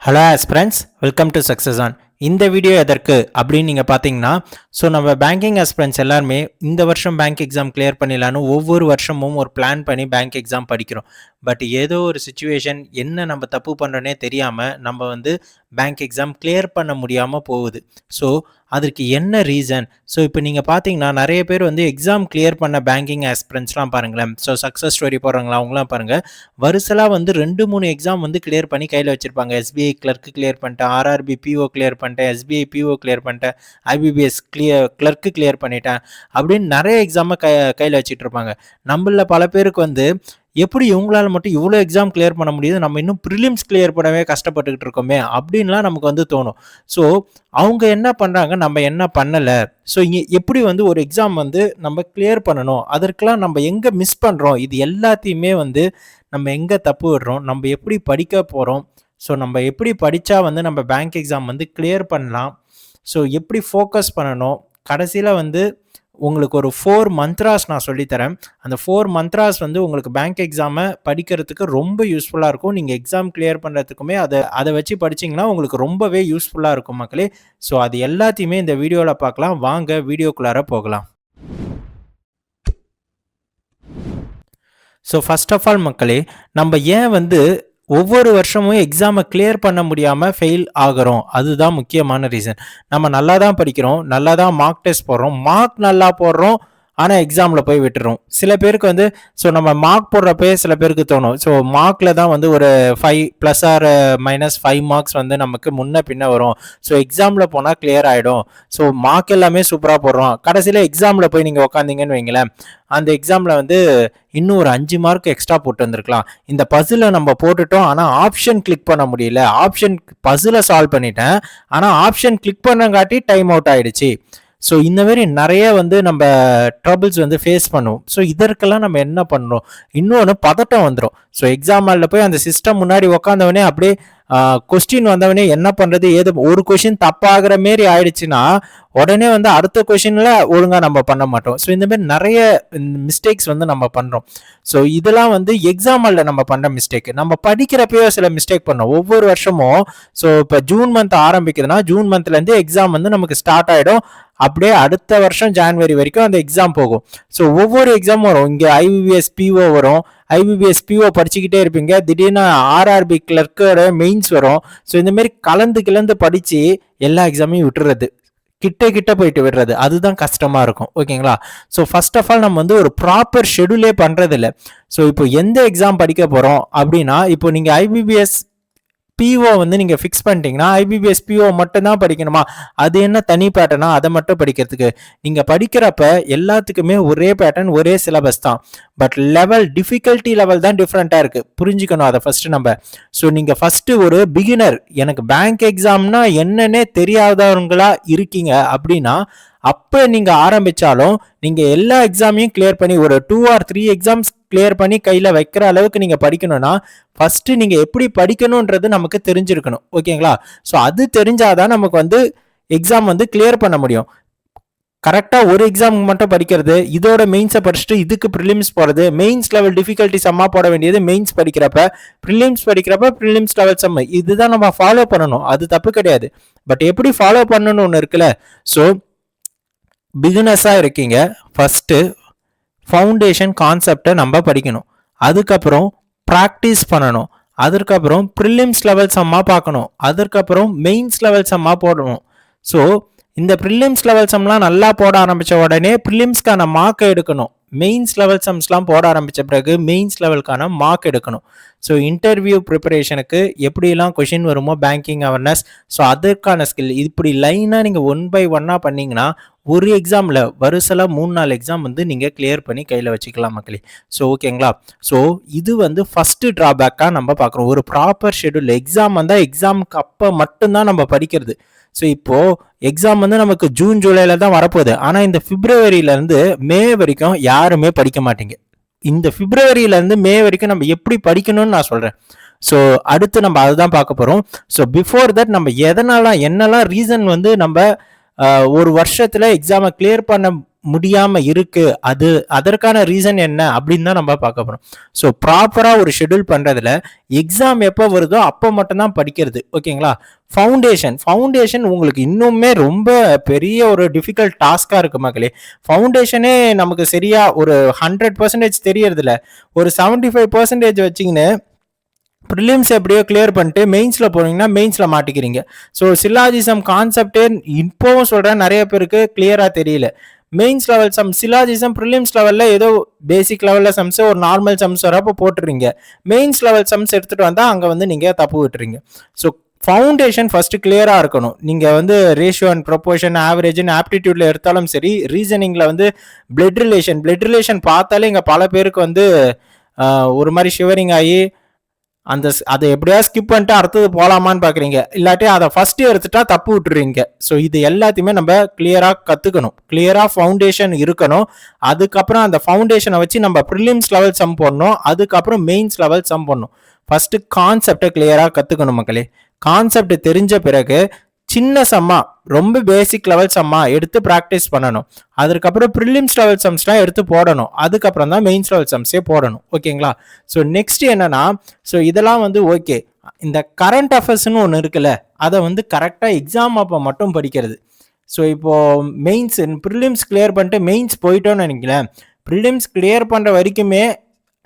Hello aspirants, welcome to success on. இந்த video எதற்கு அப்படின்னு நீங்கள் பார்த்தீங்கன்னா, நம்ம பேங்கிங் ஆஸ்பிரண்ட்ஸ் எல்லாருமே இந்த வருஷம் பேங்க் எக்ஸாம் கிளியர் பண்ணிடலான்னு ஒவ்வொரு வருஷமும் ஒரு பிளான் பண்ணி பேங்க் எக்ஸாம் படிக்கிறோம். பட் ஏதோ ஒரு சுச்சுவேஷன் என்ன நம்ம தப்பு பண்ணுறோன்னே தெரியாமல் நம்ம பேங்க் எக்ஸாம் கிளியர் பண்ண முடியாமல் போகுது. ஸோ அதற்கு என்ன ரீசன்? ஸோ இப்போ நீங்கள் பார்த்தீங்கன்னா நிறைய பேர் எக்ஸாம் கிளியர் பண்ண பேங்கிங் ஆஸ்பிரண்ட்ஸ்லாம் பாருங்களேன். ஸோ சக்ஸஸ் ஸ்டோரி போடுறவங்களா அவங்களாம் பாருங்கள், வருஷலாக 2-3 எக்ஸாம் கிளியர் பண்ணி கையில் வச்சுருப்பாங்க. எஸ்பிஐ கிளர்க்கு கிளியர் பண்ணிட்டேன், ஆர்ஆர்பி பிஓ கிளியர் பண்ணிட்டேன், எஸ்பிஐ பிஓ கிளியர் பண்ணிட்டேன், ஐபிபிஎஸ் கிளர்க்கு கிளியர் பண்ணிட்டேன் அப்படின்னு நிறைய எக்ஸாமை கையில் வச்சுட்டு இருப்பாங்க. நம்மள பல பேருக்கு எப்படி இவங்களால மட்டும் இவ்வளோ எக்ஸாம் கிளியர் பண்ண முடியுது, நம்ம இன்னும் ப்ரிலிம்ஸ் கிளியர் பண்ணவே கஷ்டப்பட்டுக்கிட்டு இருக்கோமே அப்படின்லாம் நமக்கு தோணும். ஸோ அவங்க என்ன பண்ணுறாங்க, நம்ம என்ன பண்ணலை, ஸோ இங்கே எப்படி ஒரு எக்ஸாம் நம்ம கிளியர் பண்ணணும், அதற்கெல்லாம் நம்ம எங்கே மிஸ் பண்ணுறோம், இது எல்லாத்தையுமே நம்ம எங்கே தப்பு விடுறோம், நம்ம எப்படி படிக்க போகிறோம், ஸோ நம்ம எப்படி படித்தா நம்ம பேங்க் எக்ஸாம் கிளியர் பண்ணலாம், ஸோ எப்படி ஃபோக்கஸ் பண்ணணும், கடைசியில் உங்களுக்கு ஒரு 4 மந்த்ராஸ் நான் சொல்லித்தரேன். அந்த 4 மந்த்ராஸ் உங்களுக்கு பேங்க் எக்ஸாமை படிக்கிறதுக்கு ரொம்ப யூஸ்ஃபுல்லாக இருக்கும். நீங்கள் எக்ஸாம் கிளியர் பண்ணுறதுக்குமே அதை வச்சு படிச்சிங்கன்னா உங்களுக்கு ரொம்பவே யூஸ்ஃபுல்லாக இருக்கும் மக்களே. ஸோ அது எல்லாத்தையுமே இந்த வீடியோவில் பார்க்கலாம். வாங்க வீடியோக்குள்ளார போகலாம். ஸோ ஃபர்ஸ்ட் ஆஃப் ஆல் மக்களே, நம்ம ஏன் ஒவ்வொரு வருஷமும் எக்ஸாமை கிளியர் பண்ண முடியாமல் ஃபெயில் ஆகிறோம், அதுதான் முக்கியமான ரீசன். நம்ம நல்லா தான் படிக்கிறோம், நல்லா தான் மார்க் டெஸ்ட் போடுறோம், மார்க் நல்லா போடுறோம், ஆனால் எக்ஸாமில் போய் விட்டுறோம். சில பேருக்கு ஸோ நம்ம மார்க் போடுறப்பே சில பேருக்கு தோணும், ஸோ மார்க்கில் தான் ஒரு 5 + ஆர் -5 மார்க்ஸ் நமக்கு முன்ன பின்ன வரும், ஸோ எக்ஸாமில் போனால் கிளியர் ஆகிடும், ஸோ மார்க் எல்லாமே சூப்பராக போடுறோம். கடைசியில் எக்ஸாமில் போய் நீங்கள் உக்காந்தீங்கன்னு வைங்களேன், அந்த எக்ஸாமில் இன்னும் ஒரு 5 மார்க் எக்ஸ்ட்ரா போட்டு வந்திருக்கலாம். இந்த பசிலை நம்ம போட்டுட்டோம், ஆனால் ஆப்ஷன் கிளிக் பண்ண முடியல, ஆப்ஷன் பசிலை சால்வ் பண்ணிட்டேன், ஆனால் ஆப்ஷன் கிளிக் பண்ணங்காட்டி டைம் அவுட் ஆகிடுச்சு. ஸோ இந்த மாதிரி நிறைய நம்ம ட்ரபிள்ஸ் ஃபேஸ் பண்ணுவோம். ஸோ இதற்கெல்லாம் நம்ம என்ன பண்ணுறோம், இன்னொன்று பதட்டம் வந்துடும். ஸோ எக்ஸாம் ஹாலில் போய் அந்த சிஸ்டம் முன்னாடி உக்காந்தவனே அப்படியே கொஸ்டின் வந்தவனே என்ன பண்ணுறது ஏது, ஒரு கொஷின் தப்பாகிற மாரி ஆயிடுச்சுன்னா உடனே அடுத்த கொஷினில் ஒழுங்காக நம்ம பண்ண மாட்டோம். ஸோ இந்த மாதிரி நிறைய மிஸ்டேக்ஸ் நம்ம பண்ணுறோம். ஸோ இதெல்லாம் எக்ஸாம் ஹாலில் நம்ம பண்ணுற மிஸ்டேக். நம்ம படிக்கிறப்பயோ சில மிஸ்டேக் பண்ணோம் ஒவ்வொரு வருஷமும். ஸோ இப்போ ஜூன் மந்த் ஆரம்பிக்குதுன்னா ஜூன் மந்த்லேருந்து எக்ஸாம் நமக்கு ஸ்டார்ட் ஆகிடும். அப்படியே அடுத்த வருஷம் ஜான்வரி வரைக்கும் அந்த எக்ஸாம் போகும். ஸோ ஒவ்வொரு எக்ஸாம் வரும், இங்கே ஐபிபிஎஸ் பிஓ வரும், ஐபிபிஎஸ் பிஓ படிச்சுக்கிட்டே இருப்பீங்க, திடீர்னு ஆர்ஆர்பி கிளர்க்கோட மெயின்ஸ் வரும். ஸோ இந்த மாதிரி கலந்து படித்து எல்லா எக்ஸாமையும் விட்டுறது, கிட்ட போயிட்டு விடுறது, அதுதான் கஷ்டமா இருக்கும். ஓகேங்களா? ஸோ ஃபர்ஸ்ட் ஆஃப் ஆல் நம்ம ஒரு ப்ராப்பர் ஷெடியூலே பண்றது இல்லை. ஸோ இப்போ எந்த எக்ஸாம் படிக்க போறோம் அப்படின்னா, இப்போ நீங்க ஐபிபிஎஸ் பிஓ நீங்கள் ஃபிக்ஸ் பண்ணிட்டீங்கன்னா ஐபிபிஎஸ் பிஓ மட்டும் தான் படிக்கணுமா, அது என்ன தனி பேட்டர்னா, அதை மட்டும் படிக்கிறதுக்கு நீங்கள் படிக்கிறப்ப எல்லாத்துக்குமே ஒரே பேட்டர்ன் ஒரே சிலபஸ் தான். பட் டிஃபிகல்ட்டி லெவல் தான் டிஃப்ரெண்ட்டாக இருக்குது, புரிஞ்சுக்கணும் அதை ஃபஸ்ட்டு நம்ம. ஸோ நீங்கள் ஃபஸ்ட்டு ஒரு பிகினர், எனக்கு பேங்க் எக்ஸாம்னா என்னன்னே தெரியாதவங்களா இருக்கீங்க அப்படின்னா, அப்போ நீங்கள் ஆரம்பித்தாலும் நீங்கள் எல்லா எக்ஸாமையும் கிளியர் பண்ணி ஒரு 2 or 3 எக்ஸாம்ஸ் கிளியர் பண்ணி கையில் வைக்கிற அளவுக்கு நீங்கள் படிக்கணும்னா ஃபஸ்ட்டு நீங்கள் எப்படி படிக்கணுன்றது நமக்கு தெரிஞ்சிருக்கணும். ஓகேங்களா? ஸோ அது தெரிஞ்சாதான் நமக்கு எக்ஸாம் கிளியர் பண்ண முடியும். கரெக்டாக ஒரு எக்ஸாம் மட்டும் படிக்கிறது, இதோட மெயின்ஸை படிச்சுட்டு இதுக்கு ப்ரிலிம்ஸ் போகிறது, மெயின்ஸ் லெவல் டிஃபிகல்ட்டி சம்மா போட வேண்டியது மெயின்ஸ் படிக்கிறப்ப, ப்ரிலிம்ஸ் லெவல் சம், இதுதான் நம்ம ஃபாலோ பண்ணணும். அது தப்பு கிடையாது. பட் எப்படி ஃபாலோ பண்ணணும்னு ஒன்று இருக்குல்ல. ஸோ பிகினர்ஸாக இருக்கீங்க, ஃபஸ்ட்டு ஃபவுண்டேஷன் கான்செப்டை நம்ம படிக்கணும், அதுக்கப்புறம் ப்ராக்டிஸ் பண்ணணும், அதுக்கப்புறம் ப்ரிலிம்ஸ் லெவல் சம்மா பார்க்கணும், அதுக்கப்புறம் மெயின்ஸ் லெவல் சம்மா போடணும். ஸோ இந்த ப்ரிலிம்ஸ் லெவல் சம்லாம் நல்லா போட ஆரம்பித்த உடனே ப்ரிலிம்ஸ்க்கான மார்க்கை எடுக்கணும், மெயின்ஸ் லெவல் சம்ஸ்லாம் போட ஆரம்பித்த பிறகு மெயின்ஸ் லெவலுக்கான மார்க் எடுக்கணும். ஸோ இன்டர்வியூ ப்ரிப்பரேஷனுக்கு எப்படிலாம் கொஷின் வருமோ பேங்கிங் அவேர்னஸ், ஸோ அதற்கான ஸ்கில், இப்படி லைனாக நீங்கள் 1 by 1 பண்ணிங்கன்னா ஒரு எக்ஸாமில் வருஷலாம் 3-4 எக்ஸாம் நீங்கள் கிளியர் பண்ணி கையில் வச்சுக்கலாம் மக்களே. ஸோ ஓகேங்களா? ஸோ இது ஃபஸ்ட்டு ட்ராபேக்காக நம்ம பார்க்குறோம். ஒரு ப்ராப்பர் ஷெடியூல், எக்ஸாம் வந்தால் எக்ஸாமுக்கு அப்போ மட்டும்தான் நம்ம படிக்கிறது. ஸோ இப்போது எக்ஸாம் நமக்கு ஜூன் ஜூலையில் தான் வரப்போகுது, ஆனால் இந்த பிப்ரவரியிலேருந்து மே வரைக்கும் யாருமே படிக்க மாட்டீங்க. இந்த பிப்ரவரியிலேருந்து மே வரைக்கும் நம்ம எப்படி படிக்கணும்னு நான் சொல்கிறேன். ஸோ அடுத்து நம்ம அதுதான் பார்க்க போகிறோம். ஸோ பிஃபோர் தட் நம்ம என்னெல்லாம் ரீசன் நம்ம ஒரு வருஷத்தில் எக்ஸாமை கிளியர் பண்ண முடியாம இருக்கு, அதற்கான ரீசன் என்ன அப்படின்னு தான் நம்ம பார்க்க போறோம். ஸோ ப்ராப்பரா ஒரு ஷெட்யூல் பண்றதுல எக்ஸாம் எப்போ வருதோ அப்போ மட்டும்தான் படிக்கிறது. ஓகேங்களா? ஃபவுண்டேஷன் உங்களுக்கு இன்னுமே ரொம்ப பெரிய ஒரு டிஃபிகல்ட் டாஸ்கா இருக்கு மக்களே. ஃபவுண்டேஷனே நமக்கு சரியா ஒரு 100% தெரியறதில்ல. ஒரு 75% வச்சிங்கன்னு ப்ரிலிம்ஸ் எப்படியோ கிளியர் பண்ணிட்டு மெயின்ஸில் போனீங்கன்னா மெயின்ஸில் மாட்டிக்கிறீங்க. ஸோ சில்லாஜிசம் கான்செப்டே இப்போவும் சொல்கிறேன், நிறைய பேருக்கு கிளியராக தெரியல. மெயின்ஸ் லெவல் சம் சில்லாஜிசம் ப்ரிலிம்ஸ் லெவலில் ஏதோ பேசிக் லெவலில் சம்ஸ் ஒரு நார்மல் சம்ஸ் வரப்போ போட்டுறீங்க. மெயின்ஸ் லெவல் சம்ஸ் எடுத்துகிட்டு வந்தால் அங்கே வந்து நீங்கள் தப்பு விட்டுறீங்க. ஸோ ஃபவுண்டேஷன் ஃபஸ்ட்டு கிளியராக இருக்கணும். நீங்கள் வந்து ரேஷியோ அண்ட் ப்ரொபோர்ஷன் ஆவரேஜ்னு ஆப்டிடியூடில் எடுத்தாலும் சரி, ரீசனிங்கில் வந்து பிளட் ரிலேஷன் பார்த்தாலே இங்கே பல பேருக்கு வந்து ஒரு மாதிரி ஷிவரிங் ஆகி அதை எப்படியா ஸ்கிப் பண்ணிட்டு அடுத்தது போகலாமான்னு பார்க்குறீங்க. இல்லாட்டி அதை ஃபஸ்ட்டு எடுத்துட்டா தப்பு விட்டுறீங்க. ஸோ இது எல்லாத்தையுமே நம்ம கிளியராக கற்றுக்கணும். கிளியராக ஃபவுண்டேஷன் இருக்கணும். அதுக்கப்புறம் அந்த ஃபவுண்டேஷனை வச்சு நம்ம ப்ரிலிம்ஸ் லெவல் சம் போடணும். அதுக்கப்புறம் மெயின்ஸ் லெவல் சம் போடணும். ஃபஸ்ட்டு கான்செப்டை கிளியராக கற்றுக்கணும் மக்களே. கான்செப்ட் தெரிஞ்ச பிறகு சின்ன சம்மா, ரொம்ப பேசிக் லெவல் சம்மா எடுத்து ப்ராக்டிஸ் பண்ணணும். அதுக்கப்புறம் ப்ரிலிம்ஸ் லெவல் சம்ஸ்லாம் எடுத்து போடணும். அதுக்கப்புறம் தான் மெயின்ஸ் லெவல் சம்ஸே போடணும். ஓகேங்களா? ஸோ நெக்ஸ்ட் என்னன்னா, ஸோ இதெல்லாம் வந்து ஓகே, இந்த கரண்ட் அஃபேர்ஸ்னு ஒன்று இருக்குல்ல, அதை வந்து கரெக்டாக எக்ஸாம் அப்போ மட்டும் படிக்கிறது. ஸோ இப்போது மெயின்ஸ் ப்ரிலிம்ஸ் கிளியர் பண்ணிட்டு மெயின்ஸ் போயிட்டோன்னு நினைக்கிறேன். ப்ரிலிம்ஸ் கிளியர் பண்ணுற வரைக்குமே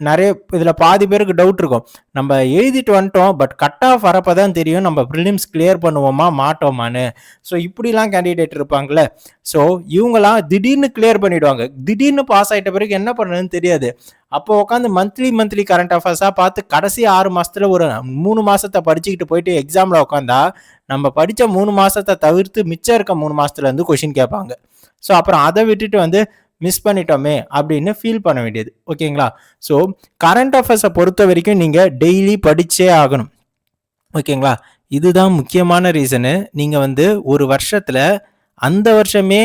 நிறைய இதில் பாதி பேருக்கு டவுட் இருக்கும். நம்ம எழுதிட்டு வந்துட்டோம், பட் கட் ஆஃப் வரப்போ தான் தெரியும் நம்ம ப்ரிலிம்ஸ் கிளியர் பண்ணுவோமா மாட்டோமான்னு. ஸோ இப்படிலாம் கேண்டிடேட் இருப்பாங்களே. ஸோ இவங்களாம் திடீர்னு கிளியர் பண்ணிவிடுவாங்க. திடீர்னு பாஸ் ஆகிட்ட பிறகு என்ன பண்ணுறதுன்னு தெரியாது. அப்போ உட்காந்து மந்த்லி கரண்ட் அஃபேர்ஸாக பார்த்து கடைசி 6 மாதத்தில் ஒரு 3 மாதத்தை படிச்சுக்கிட்டு போயிட்டு எக்ஸாமில் உட்காந்தா நம்ம படித்த 3 மாதத்தை தவிர்த்து மிச்சம் இருக்க 3 மாதத்துலேருந்து கொஷின் கேட்பாங்க. ஸோ அப்புறம் அதை விட்டுட்டு வந்து மிஸ் பண்ணிட்டோமே அப்படின்னு ஃபீல் பண்ண வேண்டியது. ஓகேங்களா? ஸோ கரண்ட் அஃபேர்ஸை பொறுத்த வரைக்கும் நீங்கள் டெய்லி படித்தே ஆகணும். ஓகேங்களா? இதுதான் முக்கியமான ரீசனு. நீங்கள் வந்து ஒரு வருஷத்தில் அந்த வருஷமே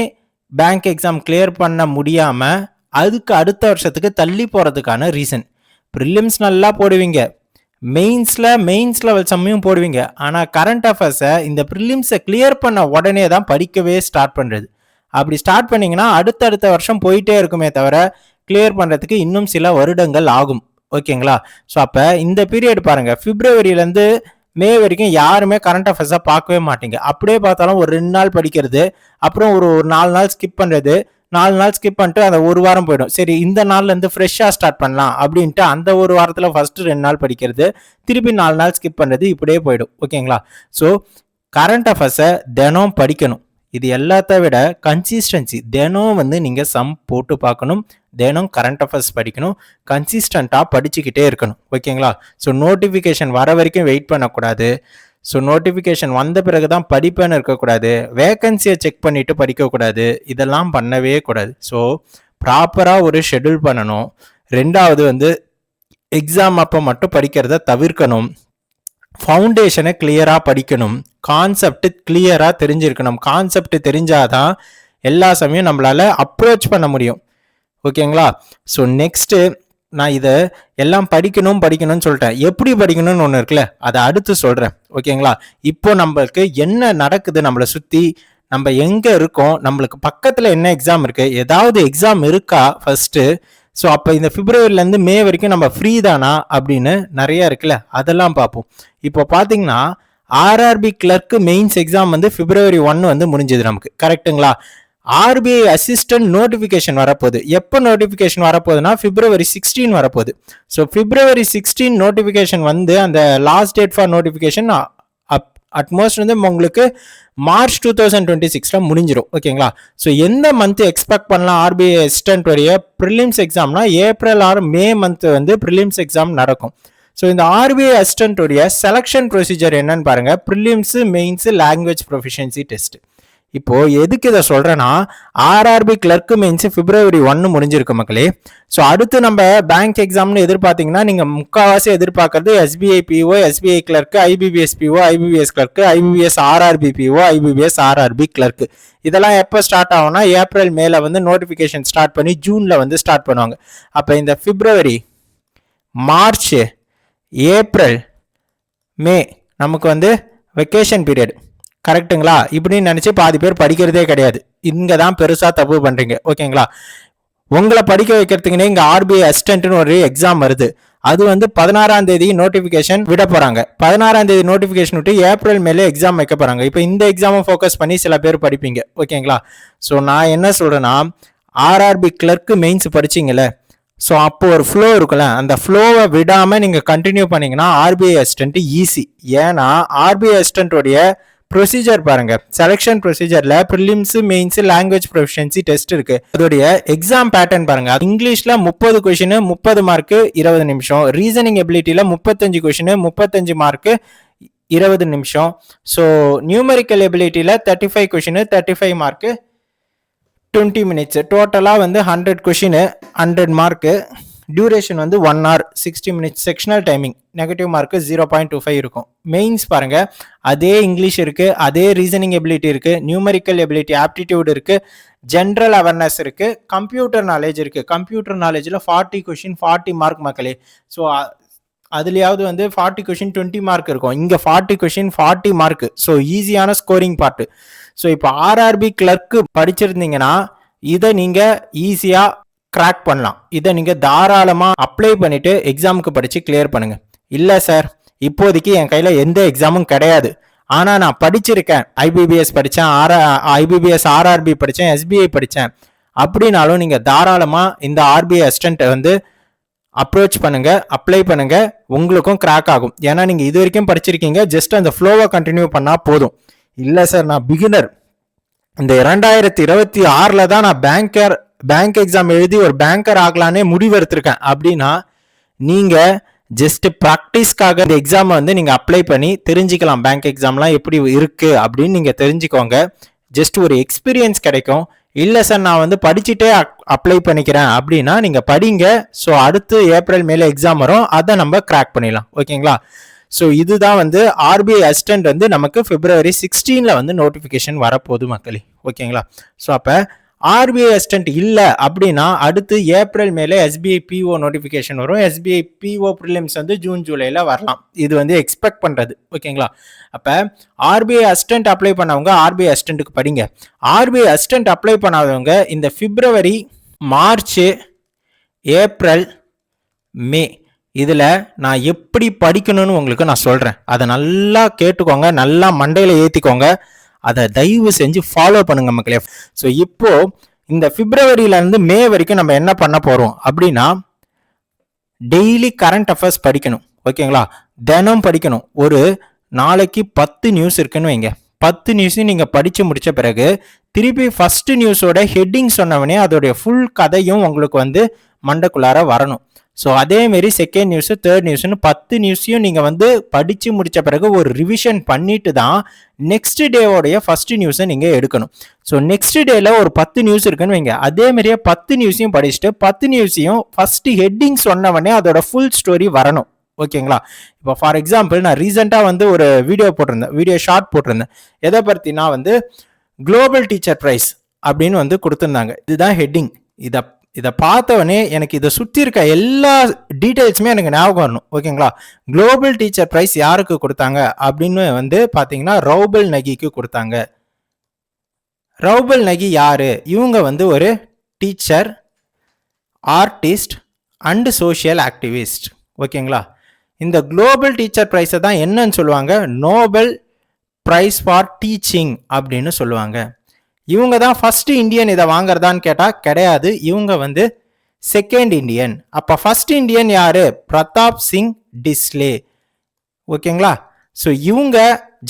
பேங்க் எக்ஸாம் கிளியர் பண்ண முடியாமல் அதுக்கு அடுத்த வருஷத்துக்கு தள்ளி போகிறதுக்கான ரீசன். ப்ரிலிம்ஸ் நல்லா போடுவீங்க, மெயின்ஸ் லெவல் சம்மையும் போடுவீங்க. ஆனால் கரண்ட் அஃபேர்ஸை இந்த ப்ரிலிம்ஸை கிளியர் பண்ண உடனே தான் படிக்கவே ஸ்டார்ட் பண்ணுறது. அப்படி ஸ்டார்ட் பண்ணிங்கன்னா அடுத்தடுத்த வருஷம் போயிட்டே இருக்குமே தவிர கிளியர் பண்ணுறதுக்கு இன்னும் சில வருடங்கள் ஆகும். ஓகேங்களா? ஸோ அப்போ இந்த பீரியட் பாருங்கள், பிப்ரவரியிலேருந்து மே வரைக்கும் யாருமே கரண்ட் அஃபேர்ஸாக பார்க்கவே மாட்டீங்க. அப்படியே பார்த்தாலும் ஒரு 2 நாள் படிக்கிறது, அப்புறம் ஒரு 4 நாள் ஸ்கிப் பண்ணுறது, 4 நாள் ஸ்கிப் பண்ணிட்டு அந்த ஒரு வாரம் போயிடும். சரி, இந்த நாள்லேருந்து ஃப்ரெஷ்ஷாக ஸ்டார்ட் பண்ணலாம் அப்படின்ட்டு அந்த ஒரு வாரத்தில் ஃபஸ்ட்டு 2 நாள் படிக்கிறது, திருப்பி 4 நாள் ஸ்கிப் பண்ணுறது, இப்படியே போயிடும். ஓகேங்களா? ஸோ கரண்ட் அஃபேர்ஸை தினம் படிக்கணும். இது எல்லாத்த விட கன்சிஸ்டன்சி, தினம் வந்து நீங்கள் சம் போட்டு பார்க்கணும், தினம் கரண்ட் அஃபேர்ஸ் படிக்கணும், கன்சிஸ்டண்ட்டாக படிச்சுக்கிட்டே இருக்கணும். ஓகேங்களா? ஸோ நோட்டிஃபிகேஷன் வர வரைக்கும் வெயிட் பண்ணக்கூடாது. ஸோ நோட்டிஃபிகேஷன் வந்த பிறகு தான் படிப்பேன்னு இருக்கக்கூடாது. வேக்கன்சியை செக் பண்ணிவிட்டு படிக்கக்கூடாது. இதெல்லாம் பண்ணவே கூடாது. ஸோ ப்ராப்பராக ஒரு ஷெட்யூல் பண்ணணும். 2வது வந்து எக்ஸாம் அப்போ மட்டும் படிக்கிறத தவிர்க்கணும். ஃபவுண்டேஷனை கிளியராக படிக்கணும். கான்செப்ட் கிளியராக தெரிஞ்சிருக்கணும். கான்செப்ட் தெரிஞ்சாதான் எல்லா சமயம் நம்மளால் அப்ரோச் பண்ண முடியும். ஓகேங்களா? ஸோ நெக்ஸ்ட்டு நான் இதை எல்லாம் படிக்கணும்னு சொல்லிட்டேன். எப்படி படிக்கணும்னு ஒன்று இருக்குல்ல, அதை அடுத்து சொல்கிறேன். ஓகேங்களா? இப்போ நம்மளுக்கு என்ன நடக்குது, நம்மளை சுற்றி நம்ம எங்கே இருக்கோம், நம்மளுக்கு பக்கத்தில் என்ன எக்ஸாம் இருக்குது, ஏதாவது எக்ஸாம் இருக்கா ஃபஸ்ட்டு. ஸோ அப்போ இந்த பிப்ரவரிலேருந்து மே வரைக்கும் நம்ம ஃப்ரீ தானா அப்படின்னு நிறையா இருக்குல்ல, அதெல்லாம் பார்ப்போம். இப்போ பார்த்தீங்கன்னா ஆர்ஆர்பி கிளர்க்கு மெயின்ஸ் எக்ஸாம் வந்து February 1 வந்து முடிஞ்சது நமக்கு. கரெக்டுங்களா? ஆர்பிஐ அசிஸ்டன்ட் நோட்டிஃபிகேஷன் வரப்போகுது. எப்போ நோட்டிஃபிகேஷன் வரப்போகுதுன்னா February 16 வரப்போகுது. ஸோ February 16 நோட்டிஃபிகேஷன் வந்து அந்த last date for notification at most வந்து உங்களுக்கு March 2026 முடிஞ்சிடும். ஓகேங்களா? ஸோ எந்த மந்த் எக்ஸ்பெக்ட் பண்ணலாம் ஆர்பிஐ அசிஸ்டன்ட் வரைய ப்ரிலிம்ஸ் எக்ஸாம்னா ஏப்ரல் ஆர் மே மந்த் வந்து ப்ரிலிம்ஸ் எக்ஸாம் நடக்கும். ஸோ இந்த ஆர்பிஐ அசிஸ்டன்ட் உடைய செலக்ஷன் ப்ரொசீஜர் என்னன்னு பாருங்க. Prelims, mains, language proficiency test. இப்போ எதுக்கு இதை சொல்றேன்னா, ஆர்ஆர்பி கிளர்க்கு மெயின்ஸ் February 1 முடிஞ்சிருக்கு மக்களே. ஸோ அடுத்து நம்ம பேங்க் எக்ஸாம்னு எதிர்பார்த்தீங்கன்னா நீங்கள் முக்கால்வாசி எதிர்பார்க்கறது SBI PO, SBI clerk, IBPS PO, IBPS clerk, IBPS RRB PO, IBPS RRB clerk. இதெல்லாம் எப்போ ஸ்டார்ட் ஆகும்னா ஏப்ரல் மேல வந்து நோட்டிஃபிகேஷன் ஸ்டார்ட் பண்ணி ஜூனில் வந்து ஸ்டார்ட் பண்ணுவாங்க. அப்போ இந்த February, March, ஏப்ரல், மே நமக்கு வந்து வெக்கேஷன் பீரியட். கரெக்டுங்களா? இப்படின்னு நினச்சி பாதி பேர் படிக்கிறதே கிடையாது. இங்க தான் பெருசா தப்பு பண்றீங்க. ஓகேங்களா? உங்களை படிக்க வைக்கிறதுக்குன்னே இங்க ஆர்பிஐ அசிஸ்டன்ட்னு ஒரு எக்ஸாம் வருது. அது வந்து 16ஆம் தேதி நோட்டிபிகேஷன் விட போறாங்க. 16ஆம் தேதி நோட்டிபிகேஷன் விட்டு ஏப்ரல் மேலே எக்ஸாம் வைக்க போறாங்க. இப்போ இந்த எக்ஸாமை ஃபோக்கஸ் பண்ணி சில பேர் படிப்பீங்க. ஓகேங்களா? ஸோ நான் என்ன சொல்றேன்னா, ஆர்ஆர்பி கிளர்க்கு மெயின்ஸ் படிச்சிங்கல்ல, ஸோ அப்போ ஒரு ஃப்ளோ இருக்குல்ல, அந்த ஃப்ளோவை விடாம நீங்க கண்டினியூ பண்ணீங்கன்னா ஆர்பிஐ அசிஸ்டன்ட் ஈஸி. ஏன்னா ஆர்பிஐ அசிஸ்டன்டோடைய ப்ரொசீஜர் பாருங்க. செலெக்ஷன் ப்ரொசீஜர்ல prelims, mains, language proficiency test இருக்கு. அதோடைய எக்ஸாம் பேட்டர்ன் பாருங்க. இங்கிலீஷ்ல 30 கொஸ்டின் 30 மார்க் 20 நிமிஷம், ரீசனிங் எபிலிட்டியில 35 கொஸ்டின் 35 மார்க் 20 நிமிஷம். ஸோ நியூமரிக்கல் எபிலிட்டியில 35 கொஸ்டின் 35 மார்க் 20 மினிட்ஸ். டோட்டலாக வந்து 100 கொஸ்டின் 100 மார்க்கு. டியூரேஷன் வந்து 1 hour 60 minutes. Sectional timing negative mark 0.25 இருக்கும். மெயின்ஸ் பாருங்க, அதே இங்கிலீஷ் இருக்கு, அதே ரீசனிங் எபிலிட்டி இருக்கு, நியூமரிக்கல் எபிலிட்டி ஆப்டிடியூட் இருக்கு, ஜென்ரல் அவேர்னஸ் இருக்கு, கம்ப்யூட்டர் நாலேஜ் இருக்கு. கம்ப்யூட்டர் நாலேஜில் 40 கொஸ்டின் 40 மார்க் மக்களே. ஸோ அதுலயாவது வந்து 40 கொஸ்டின் 20 மார்க் இருக்கும். இங்க 40 கொஸ்டின் 40 மார்க். ஸோ ஈஸியான ஸ்கோரிங் பார்ட். ஸோ இப்போ ஆர்ஆர்பி கிளர்க்கு படிச்சிருந்தீங்கன்னா இதை நீங்க ஈஸியா கிராக் பண்ணலாம். இதை நீங்க தாராளமா அப்ளை பண்ணிட்டு எக்ஸாமுக்கு படிச்சு கிளியர் பண்ணுங்க. இல்ல சார், இப்போதைக்கு என் கையில எந்த எக்ஸாமும் கிடையாது, ஆனா நான் படிச்சிருக்கேன், ஐபிபிஎஸ் படிச்சேன், ஐபிபிஎஸ் ஆர்ஆர்பி படிச்சேன், எஸ்பிஐ படிச்சேன் அப்படின்னாலும் நீங்க தாராளமா இந்த ஆர்பிஐ அசிஸ்டன்ட் வந்து அப்ரோச் பண்ணுங்க, அப்ளை பண்ணுங்க, உங்களுக்கும் கிராக் ஆகும். ஏன்னா நீங்க இது வரைக்கும் படிச்சிருக்கீங்க, ஜஸ்ட் அந்த ஃப்ளோவை கண்டினியூ பண்ணா போதும். இல்ல சார், நான் பிகினர், இந்த 2026 தான் நான் பேங்க் எக்ஸாம் எழுதி ஒரு பேங்கர் ஆகலானே முடிவு எடுத்திருக்கேன் அப்படின்னா நீங்க ஜஸ்ட் ப்ராக்டிஸ்க்காக இந்த எக்ஸாமை வந்து நீங்க அப்ளை பண்ணி தெரிஞ்சுக்கலாம். பேங்க் எக்ஸாம்லாம் எப்படி இருக்கு அப்படின்னு நீங்க தெரிஞ்சுக்கோங்க. ஜஸ்ட் ஒரு எக்ஸ்பீரியன்ஸ் கிடைக்கும். இல்ல சார், நான் வந்து படிச்சுட்டே அப்ளை பண்ணிக்கிறேன் அப்படின்னா நீங்க படிங்க. ஸோ அடுத்து ஏப்ரல் மேல எக்ஸாம் வரும், அதை நம்ம கிராக் பண்ணிடலாம். ஓகேங்களா? ஸோ இதுதான் வந்து ஆர்பிஐ அசிஸ்டன்ட் வந்து நமக்கு February 16 வந்து நோட்டிஃபிகேஷன் வரப்போகுது மக்களே. ஓகேங்களா? ஸோ அப்போ ஆர்பிஐ அசிஸ்டன்ட் இல்லை அப்படின்னா அடுத்து ஏப்ரல் மேலே எஸ்பிஐ பிஓ நோட்டிஃபிகேஷன் வரும். எஸ்பிஐ பிஓ ப்ரிலிம்ஸ் வந்து ஜூன் ஜூலையில் வரலாம். இது வந்து எக்ஸ்பெக்ட் பண்ணுறது. ஓகேங்களா? அப்போ ஆர்பிஐ அசிஸ்டன்ட் அப்ளை பண்ணவங்க ஆர்பிஐ அசிஸ்டன்ட்டுக்கு படிங்க. ஆர்பிஐ அசிஸ்டன்ட் அப்ளை பண்ணாதவங்க இந்த February, March, ஏப்ரல், மே இதில் நான் எப்படி படிக்கணும்னு உங்களுக்கு நான் சொல்கிறேன். அதை நல்லா கேட்டுக்கோங்க, நல்லா மண்டையில் ஏற்றிக்கோங்க, அதை தயவு செஞ்சு ஃபாலோ பண்ணுங்க மக்களே. ஸோ இப்போ இந்த Februaryலேருந்து மே வரைக்கும் நம்ம என்ன பண்ண போகிறோம் அப்படின்னா டெய்லி கரண்ட் அஃபேர்ஸ் படிக்கணும். ஓகேங்களா? தினம் படிக்கணும். ஒரு நாளைக்கு 10 நியூஸ் இருக்குன்னு வைங்க. 10 நியூஸையும் நீங்கள் படித்து முடித்த பிறகு திருப்பி ஃபர்ஸ்ட் நியூஸோட ஹெட்டிங் சொன்னவனே அதோடைய ஃபுல் கதையும் உங்களுக்கு வந்து மண்டைக்குள்ளார வரணும். ஸோ அதேமாரி செகண்ட் நியூஸ், தேர்ட் நியூஸ்னு 10 நியூஸையும் நீங்கள் வந்து படித்து முடித்த பிறகு ஒரு ரிவிஷன் பண்ணிட்டு தான் நெக்ஸ்ட் டேவோடைய ஃபர்ஸ்ட் நியூஸை நீங்கள் எடுக்கணும். ஸோ நெக்ஸ்ட் டேல ஒரு 10 நியூஸ் இருக்குன்னு வைங்க. அதேமாரியே 10 நியூஸையும் படிச்சுட்டு 10 நியூஸையும் ஃபர்ஸ்ட் ஹெட்டிங் சொன்னவனே அதோட ஃபுல் ஸ்டோரி வரணும். ஓகேங்களா? இப்போ ஃபார் எக்ஸாம்பிள் நான் ரீசெண்டாக வந்து ஒரு வீடியோ ஷார்ட் போட்டிருந்தேன். எதை பற்றினா வந்து குளோபல் டீச்சர் ப்ரைஸ் அப்படின்னு வந்து கொடுத்துருந்தாங்க. இதுதான் ஹெட்டிங். இதை பார்த்தவொடனே எனக்கு இதை சுற்றி இருக்க எல்லா டீட்டெயில்ஸுமே எனக்கு ஞாபகம் வரணும். ஓகேங்களா? குளோபல் டீச்சர் ப்ரைஸ் யாருக்கு கொடுத்தாங்க அப்படின்னு வந்து பார்த்தீங்கன்னா ரௌபல் நகிக்கு கொடுத்தாங்க. ரௌபல் நகி யாரு? இவங்க வந்து ஒரு teacher, artist and social activist. ஓகேங்களா? இந்த குளோபல் டீச்சர் ப்ரைஸை தான் என்னன்னு சொல்லுவாங்க, நோபல் ப்ரைஸ் ஃபார் டீச்சிங் அப்படின்னு சொல்லுவாங்க. இவங்க தான் ஃபர்ஸ்ட் இந்தியன் இதை வாங்குறதான்னு கேட்டால் கிடையாது. இவங்க வந்து செகண்ட் இந்தியன். அப்போ ஃபர்ஸ்ட் இந்தியன் யாரு? பிரதாப் சிங் டிஸ்லே. ஓகேங்களா? ஸோ இவங்க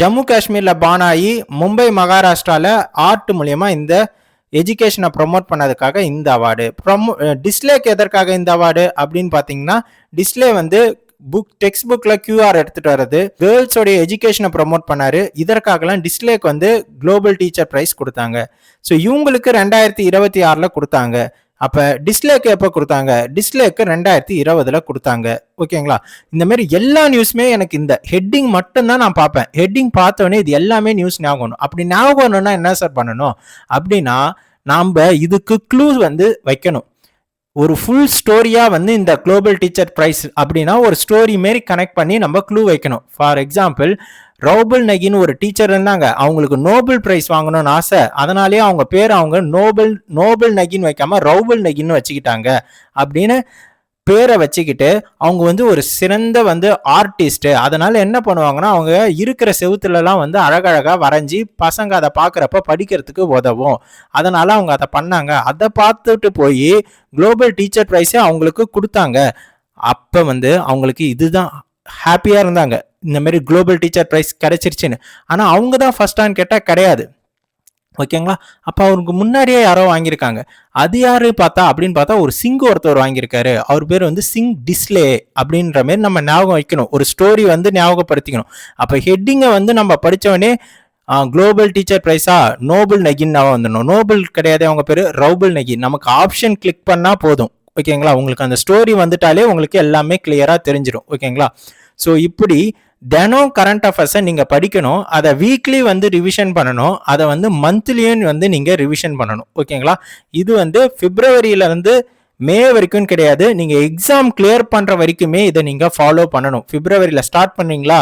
ஜம்மு காஷ்மீரில் பானாயி மும்பை மகாராஷ்டிராவில் ஆர்ட் மூலயமா இந்த எஜுகேஷனை ப்ரொமோட் பண்ணதுக்காக இந்த அவார்டு. டிஸ்லேக்கு எதற்காக இந்த அவார்டு அப்படின்னு பார்த்தீங்கன்னா டிஸ்லே வந்து டெக்ஸ்ட் புக்ல QR எடுத்துட்டு வர்றது, கேர்ள்ஸோடைய எஜுகேஷனை ப்ரொமோட் பண்ணாரு. இதற்காகலாம் டிஸ்லேக்கு வந்து குளோபல் டீச்சர் ப்ரைஸ் கொடுத்தாங்க. ஸோ இவங்களுக்கு 2026 கொடுத்தாங்க. அப்ப டிஸ்லேக்கு எப்போ கொடுத்தாங்க? டிஸ்லேக்கு 2020 கொடுத்தாங்க. ஓகேங்களா? இந்த மாதிரி எல்லா நியூஸுமே எனக்கு இந்த ஹெட்டிங் மட்டும்தான் நான் பார்ப்பேன். ஹெட்டிங் பார்த்தோன்னே இது எல்லாமே நியூஸ் ஞாபகம். அப்படி ஞாபகம்னா என்ன சார் பண்ணணும் அப்படின்னா நாம இதுக்கு க்ளூ வந்து வைக்கணும். ஒரு ஃபுல் ஸ்டோரியா வந்து இந்த குளோபல் டீச்சர் ப்ரைஸ் அப்படின்னா ஒரு ஸ்டோரி மாரி கனெக்ட் பண்ணி நம்ம க்ளூ வைக்கணும். ஃபார் எக்ஸாம்பிள் ரௌபல் நகின்னு ஒரு டீச்சர் இருந்தாங்க. அவங்களுக்கு நோபல் பிரைஸ் வாங்கணும்னு ஆசை. அதனாலேயே அவங்க பேர் அவங்க நோபல் நகின்னு வைக்காம ரௌபல் நகின்னு வச்சுக்கிட்டாங்க. அப்படின்னு பேரை வச்சுக்கிட்டு அவங்க வந்து ஒரு சிறந்த வந்து ஆர்டிஸ்ட். அதனால என்ன பண்ணுவாங்கன்னா, அவங்க இருக்கிற செவுத்துலலாம் வந்து அழகழகா வரைஞ்சி பசங்க அதை பார்க்குறப்ப படிக்கிறதுக்கு உதவும். அதனால அவங்க அதை பண்ணாங்க. அதை பார்த்துட்டு போய் குளோபல் டீச்சர் ப்ரைஸே அவங்களுக்கு கொடுத்தாங்க. அப்போ வந்து அவங்களுக்கு இதுதான் ஹாப்பியாக இருந்தாங்க, இந்த மாதிரி குளோபல் டீச்சர் ப்ரைஸ் கிடைச்சிருச்சுன்னு. ஆனால் அவங்க தான் ஃபர்ஸ்டான்னு கேட்டால் கிடையாது. ஓகேங்களா? அப்போ அவருக்கு முன்னாடியே யாரோ வாங்கியிருக்காங்க. அது யாரு அப்படின்னு பார்த்தா ஒரு சிங் ஒருத்தர் வாங்கியிருக்காரு. அவர் பேர் வந்து சிங் டிஸ்லே அப்படின்ற மாதிரி நம்ம ஞாபகம் வைக்கணும். ஒரு ஸ்டோரி வந்து ஞாபகப்படுத்திக்கணும். அப்போ ஹெட்டிங்கை வந்து நம்ம படித்தவொடனே குளோபல் டீச்சர் ப்ரைஸா நோபல் நகின் வந்துடணும். நோபல் கிடையாது, அவங்க பேர் ரௌபல் நகின். நமக்கு ஆப்ஷன் கிளிக் பண்ணால் போதும். ஓகேங்களா? உங்களுக்கு அந்த ஸ்டோரி வந்துட்டாலே உங்களுக்கு எல்லாமே கிளியராக தெரிஞ்சிடும். ஓகேங்களா? ஸோ இப்படி தினம் கரண்ட் அஃபேர்ஸை நீங்கள் படிக்கணும். அதை வீக்லி வந்து ரிவிஷன் பண்ணணும். அதை வந்து மந்த்லியும் வந்து நீங்கள் ரிவிஷன் பண்ணணும். ஓகேங்களா? இது வந்து பிப்ரவரியிலேருந்து மே வரைக்கும் கிடையாது, நீங்கள் எக்ஸாம் கிளியர் பண்ணுற வரைக்குமே இதை நீங்கள் ஃபாலோ பண்ணணும். பிப்ரவரியில் ஸ்டார்ட் பண்ணீங்களா,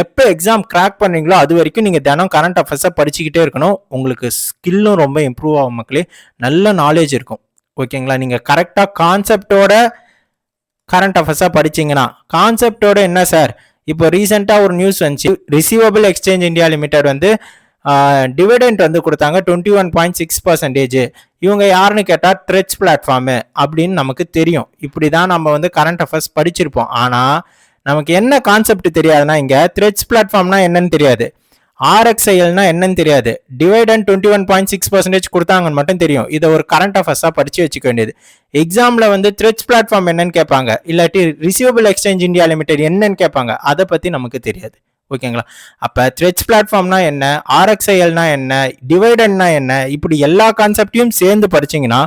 எப்போ எக்ஸாம் கிராக் பண்ணீங்களோ அது வரைக்கும் நீங்கள் தினம் கரண்ட் அஃபேர்ஸை படிச்சுக்கிட்டே இருக்கணும். உங்களுக்கு ஸ்கில்லும் ரொம்ப இம்ப்ரூவ் ஆகும் மக்களே. நல்ல நாலேஜ் இருக்கும். ஓகேங்களா? நீங்கள் கரெக்டாக கான்செப்டோட கரண்ட் அஃபேர்ஸாக படிச்சிங்கன்னா, கான்செப்டோட என்ன சார், இப்போ ரீசெண்டாக ஒரு நியூஸ் வந்துச்சு, ரிசீவபிள் எக்ஸ்சேஞ்ச் இந்தியா லிமிடெட் வந்து டிவிடெண்ட் வந்து கொடுத்தாங்க 21.6%. இவங்க யாருன்னு கேட்டால் ட்ரெட்ச் பிளாட்ஃபார்மு அப்படின்னு நமக்கு தெரியும். இப்படி தான் நம்ம வந்து கரண்ட் அஃபேர்ஸ் படிச்சிருப்போம். ஆனால் நமக்கு என்ன கான்செப்ட் தெரியாதுன்னா, இங்கே த்ரெட்ச் பிளாட்ஃபார்ம்னா என்னன்னு தெரியாது, ஆர்எக்ஸ்ஐஎல்னா என்னன்னு தெரியாது, டிவைடெண்ட் 21.6% கொடுத்தாங்கன்னு மட்டும் தெரியும். இதை ஒரு கரண்ட் அஃபேர்ஸாக படித்து வச்சுக்க வேண்டியது. எக்ஸாமில் வந்து த்ரெட்ச் பிளாட்ஃபார்ம் என்னன்னு கேட்பாங்க, இல்லாட்டி ரிசீவபிள் எக்ஸ்சேஞ்ச் இந்தியா லிமிடெட் என்னன்னு கேட்பாங்க. அதை பற்றி நமக்கு தெரியாது. ஓகேங்களா? அப்போ த்ரெட்ச் பிளாட்ஃபார்ம்னா என்ன, ஆர்எக்ஸ்ஐஎல்னா என்ன, டிவைடெண்ட்னா என்ன, இப்படி எல்லா கான்செப்டையும் சேர்ந்து படிச்சிங்கன்னா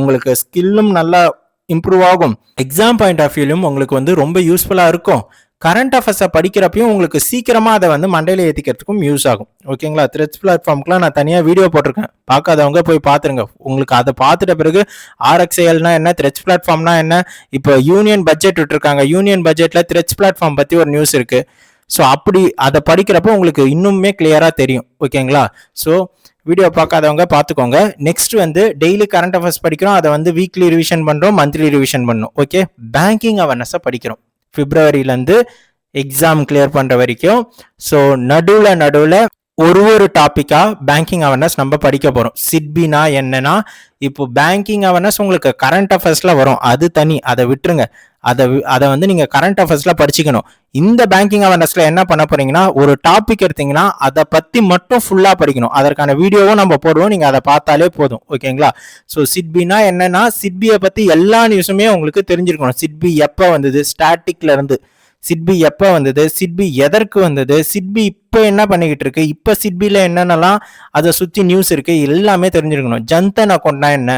உங்களுக்கு ஸ்கில்லும் நல்லா இம்ப்ரூவ் ஆகும். எக்ஸாம் பாயிண்ட் ஆஃப் வியூலையும் உங்களுக்கு வந்து ரொம்ப யூஸ்ஃபுல்லாக இருக்கும். கரண்ட் அஃபேர்ஸை படிக்கிறப்பையும் உங்களுக்கு சீக்கிரமாக அதை வந்து மண்டையில் ஏற்றிக்கிறதுக்கும் யூஸ் ஆகும். ஓகேங்களா? த்ரெட்ச் பிளாட்ஃபார்முக்குலாம் நான் தனியாக வீடியோ போட்டிருக்கேன், பார்க்காதவங்க போய் பார்த்துருங்க. உங்களுக்கு அதை பார்த்துட்ட பிறகு ஆர்எக்ஸ்ஐஎல்னா என்ன, த்ரெட்ச் பிளாட்ஃபார்ம்னா என்ன, இப்போ யூனியன் பட்ஜெட் விட்டுருக்காங்க, யூனியன் பட்ஜெட்டில் த்ரெட்ச் பிளாட்ஃபார்ம் பற்றி ஒரு நியூஸ் இருக்குது. ஸோ அப்படி அதை படிக்கிறப்போ உங்களுக்கு இன்னுமே கிளியராக தெரியும். ஓகேங்களா? ஸோ வீடியோ பார்க்காதவங்க பார்த்துக்கோங்க. நெக்ஸ்ட் வந்து டெய்லி கரண்ட் அஃபேர்ஸ் படிக்கிறோம், அதை வந்து வீக்லி ரிவிஷன் பண்ணுறோம், மந்த்லி ரிவிஷன் பண்ணணும். ஓகே, பேங்கிங் அவேர்னஸை படிக்கிறோம் பிப்ரவரியிலேருந்து எக்ஸாம் கிளியர் பண்ணுற வரைக்கும். ஸோ நடுவில் ஒரு டாப்பிக்காக பேங்கிங் அவேர்னஸ் நம்ம படிக்க போகிறோம். சிட்பினா என்னன்னா, இப்போ பேங்கிங் அவேர்னஸ் உங்களுக்கு கரண்ட் அஃபேர்ஸில் வரும், அது தனி, அதை விட்டுருங்க. அதை வந்து நீங்கள் கரண்ட் அஃபேர்ஸில் படிச்சுக்கணும். இந்த பேங்கிங் அவேர்னஸில் என்ன பண்ண போறீங்கன்னா, ஒரு டாபிக் எடுத்தீங்கன்னா அதை பற்றி மட்டும் ஃபுல்லாக படிக்கணும். அதற்கான வீடியோவும் நம்ம போடுவோம், நீங்கள் அதை பார்த்தாலே போதும். ஓகேங்களா? ஸோ சிட்பினா என்னன்னா, சிட்பியை பற்றி எல்லா நியூஸுமே உங்களுக்கு தெரிஞ்சிருக்கணும். சிட்பி எப்போ வந்தது, ஸ்டாட்டிக்ல இருந்து சிட்பி எப்போ வந்தது, சிட்பி எதற்கு வந்தது, சிட்பி இப்போ என்ன பண்ணிக்கிட்டு இருக்கு, இப்போ சிட்பியில் என்னென்னலாம் அதை சுற்றி நியூஸ் இருக்குது, எல்லாமே தெரிஞ்சிருக்கணும். ஜன்தன் அக்கௌண்ட்னா என்ன,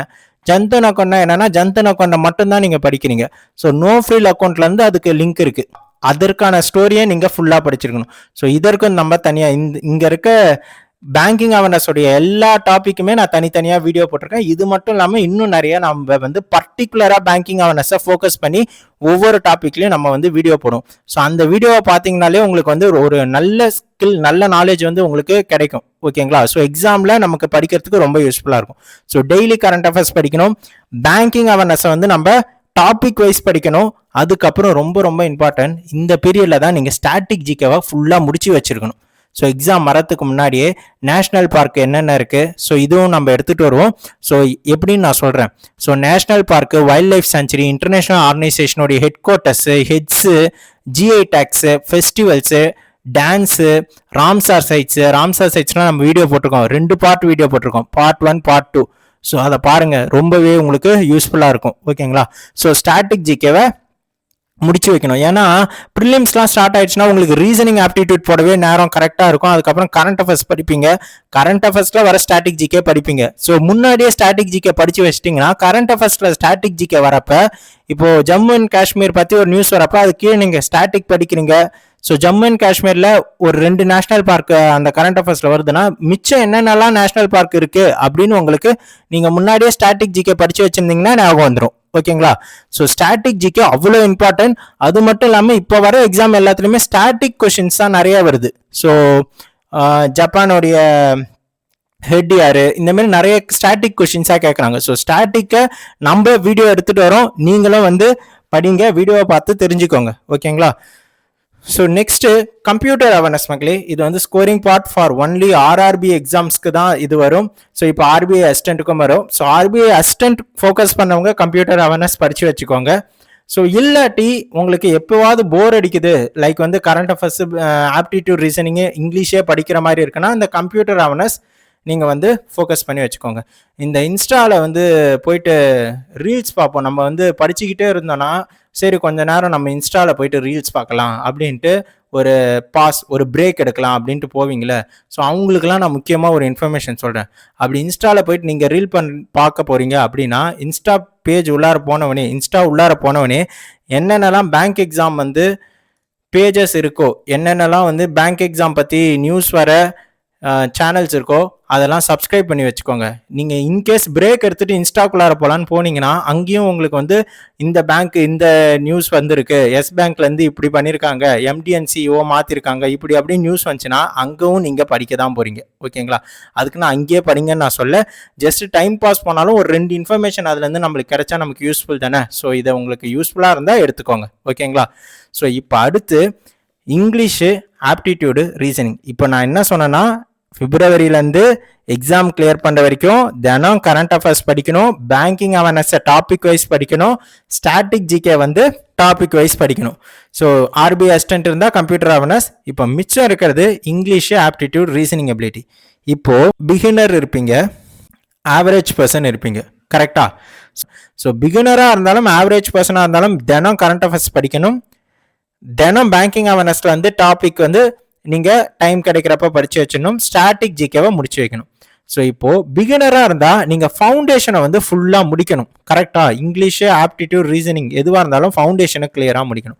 ஜன்தன் அக்கௌண்ட்னா என்னன்னா, ஜன்தன் அக்கௌண்ட்டை மட்டும்தான் நீங்கள் படிக்கிறீங்க. ஸோ நோ ஃப்ரீல் அக்கௌண்ட்லேருந்து அதுக்கு லிங்க் இருக்குது, அதற்கான ஸ்டோரியை நீங்கள் ஃபுல்லாக படிச்சிருக்கணும். ஸோ இதற்கும் நம்ம தனியாக இங்கே இருக்க பேங்கிங் அவேர்னஸோடைய எல்லா டாப்பிக்குமே நான் தனித்தனியாக வீடியோ போட்டிருக்கேன். இது மட்டும் இல்லாமல் இன்னும் நிறைய நம்ம வந்து பர்டிகுலராக பேங்கிங் அவேர்னஸை ஃபோக்கஸ் பண்ணி ஒவ்வொரு டாப்பிக்லையும் நம்ம வந்து வீடியோ போடும். ஸோ அந்த வீடியோவை பார்த்தீங்கனாலே உங்களுக்கு வந்து ஒரு நல்ல ஸ்கில், நல்ல நாலேஜ் வந்து உங்களுக்கு கிடைக்கும். ஓகேங்களா? ஸோ எக்ஸாமில் நமக்கு படிக்கிறதுக்கு ரொம்ப யூஸ்ஃபுல்லாக இருக்கும். ஸோ டெய்லி கரண்ட் அஃபேர்ஸ் படிக்கணும், பேங்கிங் அவேர்னஸை வந்து நம்ம டாபிக் வைஸ் படிக்கணும். அதுக்கப்புறம் ரொம்ப ரொம்ப இம்பார்ட்டன்ட், இந்த பீரியடில் தான் நீங்கள் ஸ்டாட்டிக் ஜிகேவை ஃபுல்லாக முடிச்சு வச்சிருக்கணும். ஸோ எக்ஸாம் வரத்துக்கு முன்னாடியே நேஷ்னல் பார்க் என்னென்ன இருக்குது, ஸோ இதுவும் நம்ம எடுத்துகிட்டு வருவோம். ஸோ எப்படின்னு நான் சொல்கிறேன். So national park, wildlife sanctuary, international ஆர்கனைசேஷனுடைய headquarters, heads, GI tags, festivals, dance, Ramsar சைட்ஸ்லாம் நம்ம வீடியோ போட்டிருக்கோம். 2 பார்ட் வீடியோ போட்டிருக்கோம், பார்ட் 1 பார்ட் 2. ஸோ அதை பாருங்கள், ரொம்பவே உங்களுக்கு யூஸ்ஃபுல்லாக இருக்கும். ஓகேங்களா? ஸோ ஸ்டாட்டிக் ஜிகேவை முடிச்சு வைக்கணும். ஏன்னா ப்ரிலிம்ஸ்லாம் ஸ்டார்ட் ஆயிடுச்சுன்னா உங்களுக்கு ரீசனிங் ஆப்டிடியூட் போடவே நேரம் கரெக்டாக இருக்கும். அதுக்கப்புறம் கரண்ட் அஃபேர்ஸ் படிப்பீங்க, கரண்ட் அஃபேர்ஸில் வர ஸ்டாட்டிக் ஜிகே படிப்பீங்க. ஸோ முன்னாடியே ஸ்டாட்டிக் ஜிகே படித்து வச்சிட்டிங்கன்னா கரண்ட் அஃபேர்ஸில் ஸ்டாட்டிக் ஜிகே வரப்போ, இப்போ ஜம்மு அண்ட் காஷ்மீர் பற்றி ஒரு நியூஸ் வரப்போ அது கீழே நீங்கள் ஸ்டாட்டிக் படிக்கிறீங்க. ஸோ ஜம்மு அண்ட் காஷ்மீரில் ஒரு 2 நேஷனல் பார்க் அந்த கரண்ட் அஃபேர்ஸில் வருதுன்னா மிச்சம் என்னென்னலாம் நேஷனல் பார்க் இருக்குது அப்படின்னு உங்களுக்கு நீங்கள் முன்னாடியே ஸ்டாட்டிக் ஜிகே படித்து வச்சுருந்தீங்கன்னா ஞாபகம் வந்துடும். ஓகேங்களா? ஸோ ஸ்டாட்டிக் ஜிகே அவ்வளோ இம்பார்ட்டன்ட். அது மட்டும் இல்லாமல் இப்போ வர எக்ஸாம் எல்லாத்துலேயுமே ஸ்டாட்டிக் கொஷின்ஸ் தான் நிறைய வருது. ஸோ ஜப்பானுடைய ஹெட் யாரு, இந்த மாதிரி நிறைய ஸ்டாட்டிக் கொஷின்ஸாக கேட்குறாங்க. ஸோ ஸ்டாட்டிக்கை நம்ம வீடியோ எடுத்துகிட்டு வரோம், நீங்களும் வந்து படிங்க, வீடியோவை பார்த்து தெரிஞ்சுக்கோங்க. ஓகேங்களா? ஸோ நெக்ஸ்ட்டு கம்ப்யூட்டர் அவேர்னஸ் மக்களே. இது வந்து scoring part for only RRB எக்ஸாம்ஸ்க்கு தான் இது வரும். ஸோ இப்போ ஆர்பிஐ அசிஸ்டண்ட்டுக்கும் வரும். ஸோ ஆர்பிஐ அசிஸ்டன்ட் ஃபோக்கஸ் பண்ணவங்க கம்ப்யூட்டர் அவேர்னஸ் படித்து வச்சுக்கோங்க. ஸோ இல்லாட்டி உங்களுக்கு எப்போவாவது போர் அடிக்குது, லைக் வந்து கரண்ட் அஃபேர்ஸ், ஆப்டிடியூட், ரீசனிங்கு, இங்கிலீஷே படிக்கிற மாதிரி இருக்குன்னா இந்த கம்ப்யூட்டர் அவேர்னஸ் நீங்கள் வந்து ஃபோக்கஸ் பண்ணி வச்சுக்கோங்க. இந்த இன்ஸ்டாவில் வந்து போயிட்டு ரீல்ஸ் பார்ப்போம். நம்ம வந்து படிச்சுக்கிட்டே இருந்தோன்னா சரி கொஞ்ச நேரம் நம்ம இன்ஸ்டாவில் போயிட்டு ரீல்ஸ் பார்க்கலாம் அப்படின்ட்டு ஒரு பிரேக் எடுக்கலாம் அப்படின்ட்டு போவீங்களே. ஸோ அவங்களுக்குலாம் நான் முக்கியமாக ஒரு இன்ஃபர்மேஷன் சொல்கிறேன். அப்படி இன்ஸ்டாவில் போயிட்டு நீங்கள் ரீல் பார்க்க போகிறீங்க அப்படின்னா இன்ஸ்டா பேஜ் இன்ஸ்டா உள்ளார போனவனே என்னென்னலாம் பேங்க் எக்ஸாம் வந்து பேஜஸ் இருக்கோ, என்னென்னலாம் வந்து பேங்க் எக்ஸாம் பற்றி நியூஸ் வர சேனல்ஸ் இருக்கோ அதெல்லாம் சப்ஸ்கிரைப் பண்ணி வச்சுக்கோங்க. நீங்கள் இன்கேஸ் பிரேக் எடுத்துகிட்டு இன்ஸ்டாக்குள்ளார போகலான்னு போனீங்கன்னா அங்கேயும் உங்களுக்கு வந்து இந்த பேங்க் இந்த நியூஸ் வந்திருக்கு, எஸ் பேங்க்லேருந்து இப்படி பண்ணியிருக்காங்க, எம்டிஎன்சிஓ மாற்றிருக்காங்க, இப்படி அப்படின்னு நியூஸ் வந்துச்சுன்னா அங்கேயும் நீங்கள் படிக்க தான் போகிறீங்க. ஓகேங்களா? அதுக்கு நான் அங்கேயே படிங்கன்னு நான் சொல்ல, ஜஸ்ட் டைம் பாஸ் பண்ணாலும் ஒரு 2 இன்ஃபர்மேஷன் அதுலேருந்து நம்மளுக்கு கிடைச்சா நமக்கு யூஸ்ஃபுல் தானே. ஸோ இதை உங்களுக்கு யூஸ்ஃபுல்லாக இருந்தால் எடுத்துக்கோங்க. ஓகேங்களா? ஸோ இப்போ அடுத்து இங்கிலீஷு, ஆப்டிடியூடு, ரீசனிங். இப்போ நான் என்ன சொன்னேன்னா பிப்ரவரியிலேருந்து எக்ஸாம் கிளியர் பண்ணுற வரைக்கும் தினம் கரண்ட் அஃபேர்ஸ் படிக்கணும், பேங்கிங் அவேர்னஸை டாபிக் வைஸ் படிக்கணும், ஸ்டாட்டிக் ஜிகே வந்து டாபிக் வைஸ் படிக்கணும். ஸோ ஆர்பிஐ அசிஸ்டன்ட் இருந்தால் கம்ப்யூட்டர் அவேர்னஸ். இப்போ மிச்சம் இருக்கிறது இங்கிலீஷு, ஆப்டிடியூட், ரீசனிங் எபிலிட்டி. இப்போது பிகினர் இருப்பீங்க, ஆவரேஜ் பர்சன் இருப்பீங்க, கரெக்டாக? ஸோ பிகினராக இருந்தாலும் ஆவரேஜ் பர்சனாக இருந்தாலும் தினம் கரண்ட் அஃபேர்ஸ் படிக்கணும், தினம் பேங்கிங் அவேர்னஸில் வந்து டாபிக் வந்து நீங்கள் டைம் கிடைக்கிறப்ப படித்து வச்சிடணும், ஸ்டாட்டிக் ஜிகேவை முடிச்சு வைக்கணும். ஸோ இப்போது பிகினராக இருந்தால் நீங்கள் ஃபவுண்டேஷனை வந்து ஃபுல்லாக முடிக்கணும், கரெக்டாக? இங்கிலீஷு, ஆப்டிடியூட், ரீசனிங் எதுவாக இருந்தாலும் ஃபவுண்டேஷனை கிளியராக முடிக்கணும்.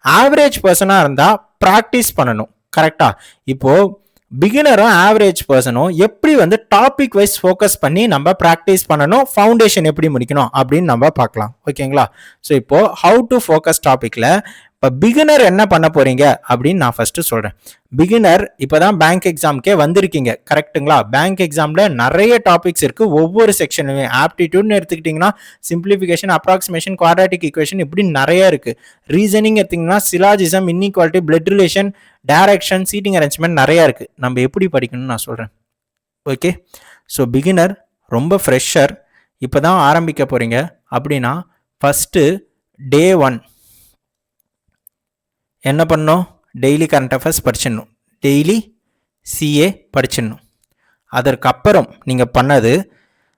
ஆவரேஜ் பர்சனாக இருந்தால் ப்ராக்டிஸ் பண்ணணும், கரெக்டாக? இப்போது பிகினரும் ஆவரேஜ் பர்சனும் எப்படி வந்து டாபிக் வைஸ் ஃபோக்கஸ் பண்ணி நம்ம ப்ராக்டிஸ் பண்ணணும், ஃபவுண்டேஷன் எப்படி முடிக்கணும் அப்படின்னு நம்ம பார்க்கலாம். ஓகேங்களா? ஸோ இப்போது ஹவு டு ஃபோக்கஸ் டாப்பிக்கில் இப்போ பிகினர் என்ன பண்ண போறீங்க அப்படின்னு நான் ஃபர்ஸ்ட் சொல்றேன். பிகினர் இப்போதான் பேங்க் எக்ஸாம்க்கே வந்திருக்கீங்க, கரெக்டுங்களா? பேங்க் எக்ஸாம்ல நிறைய டாபிக்ஸ் இருக்கு. ஒவ்வொரு செக்ஷனுமே ஆப்டிடியூட்னு எடுத்துக்கிட்டீங்கன்னா சிம்பிளிஃபிகேஷன், அப்ராக்சிமேஷன், குவாட்ராட்டிக் ஈக்குவேஷன், இப்படி நிறைய இருக்கு. ரீசனிங் எடுத்தீங்கன்னா syllogism, inequality, blood relation, direction, seating arrangement நிறைய இருக்கு. நம்ம எப்படி படிக்கணும்னு நான் சொல்றேன். ஓகே? ஸோ பிகினர் ரொம்ப ஃப்ரெஷர், இப்போதான் ஆரம்பிக்க போறீங்க அப்படின்னா ஃபர்ஸ்ட் டே 1 என்ன பண்ணணும்? டெய்லி கரண்ட் அஃபேர்ஸ் படிச்சிடணும், டெய்லி சிஏ படிச்சிடணும். அதற்கப்புறம் நீங்கள் பண்ணது,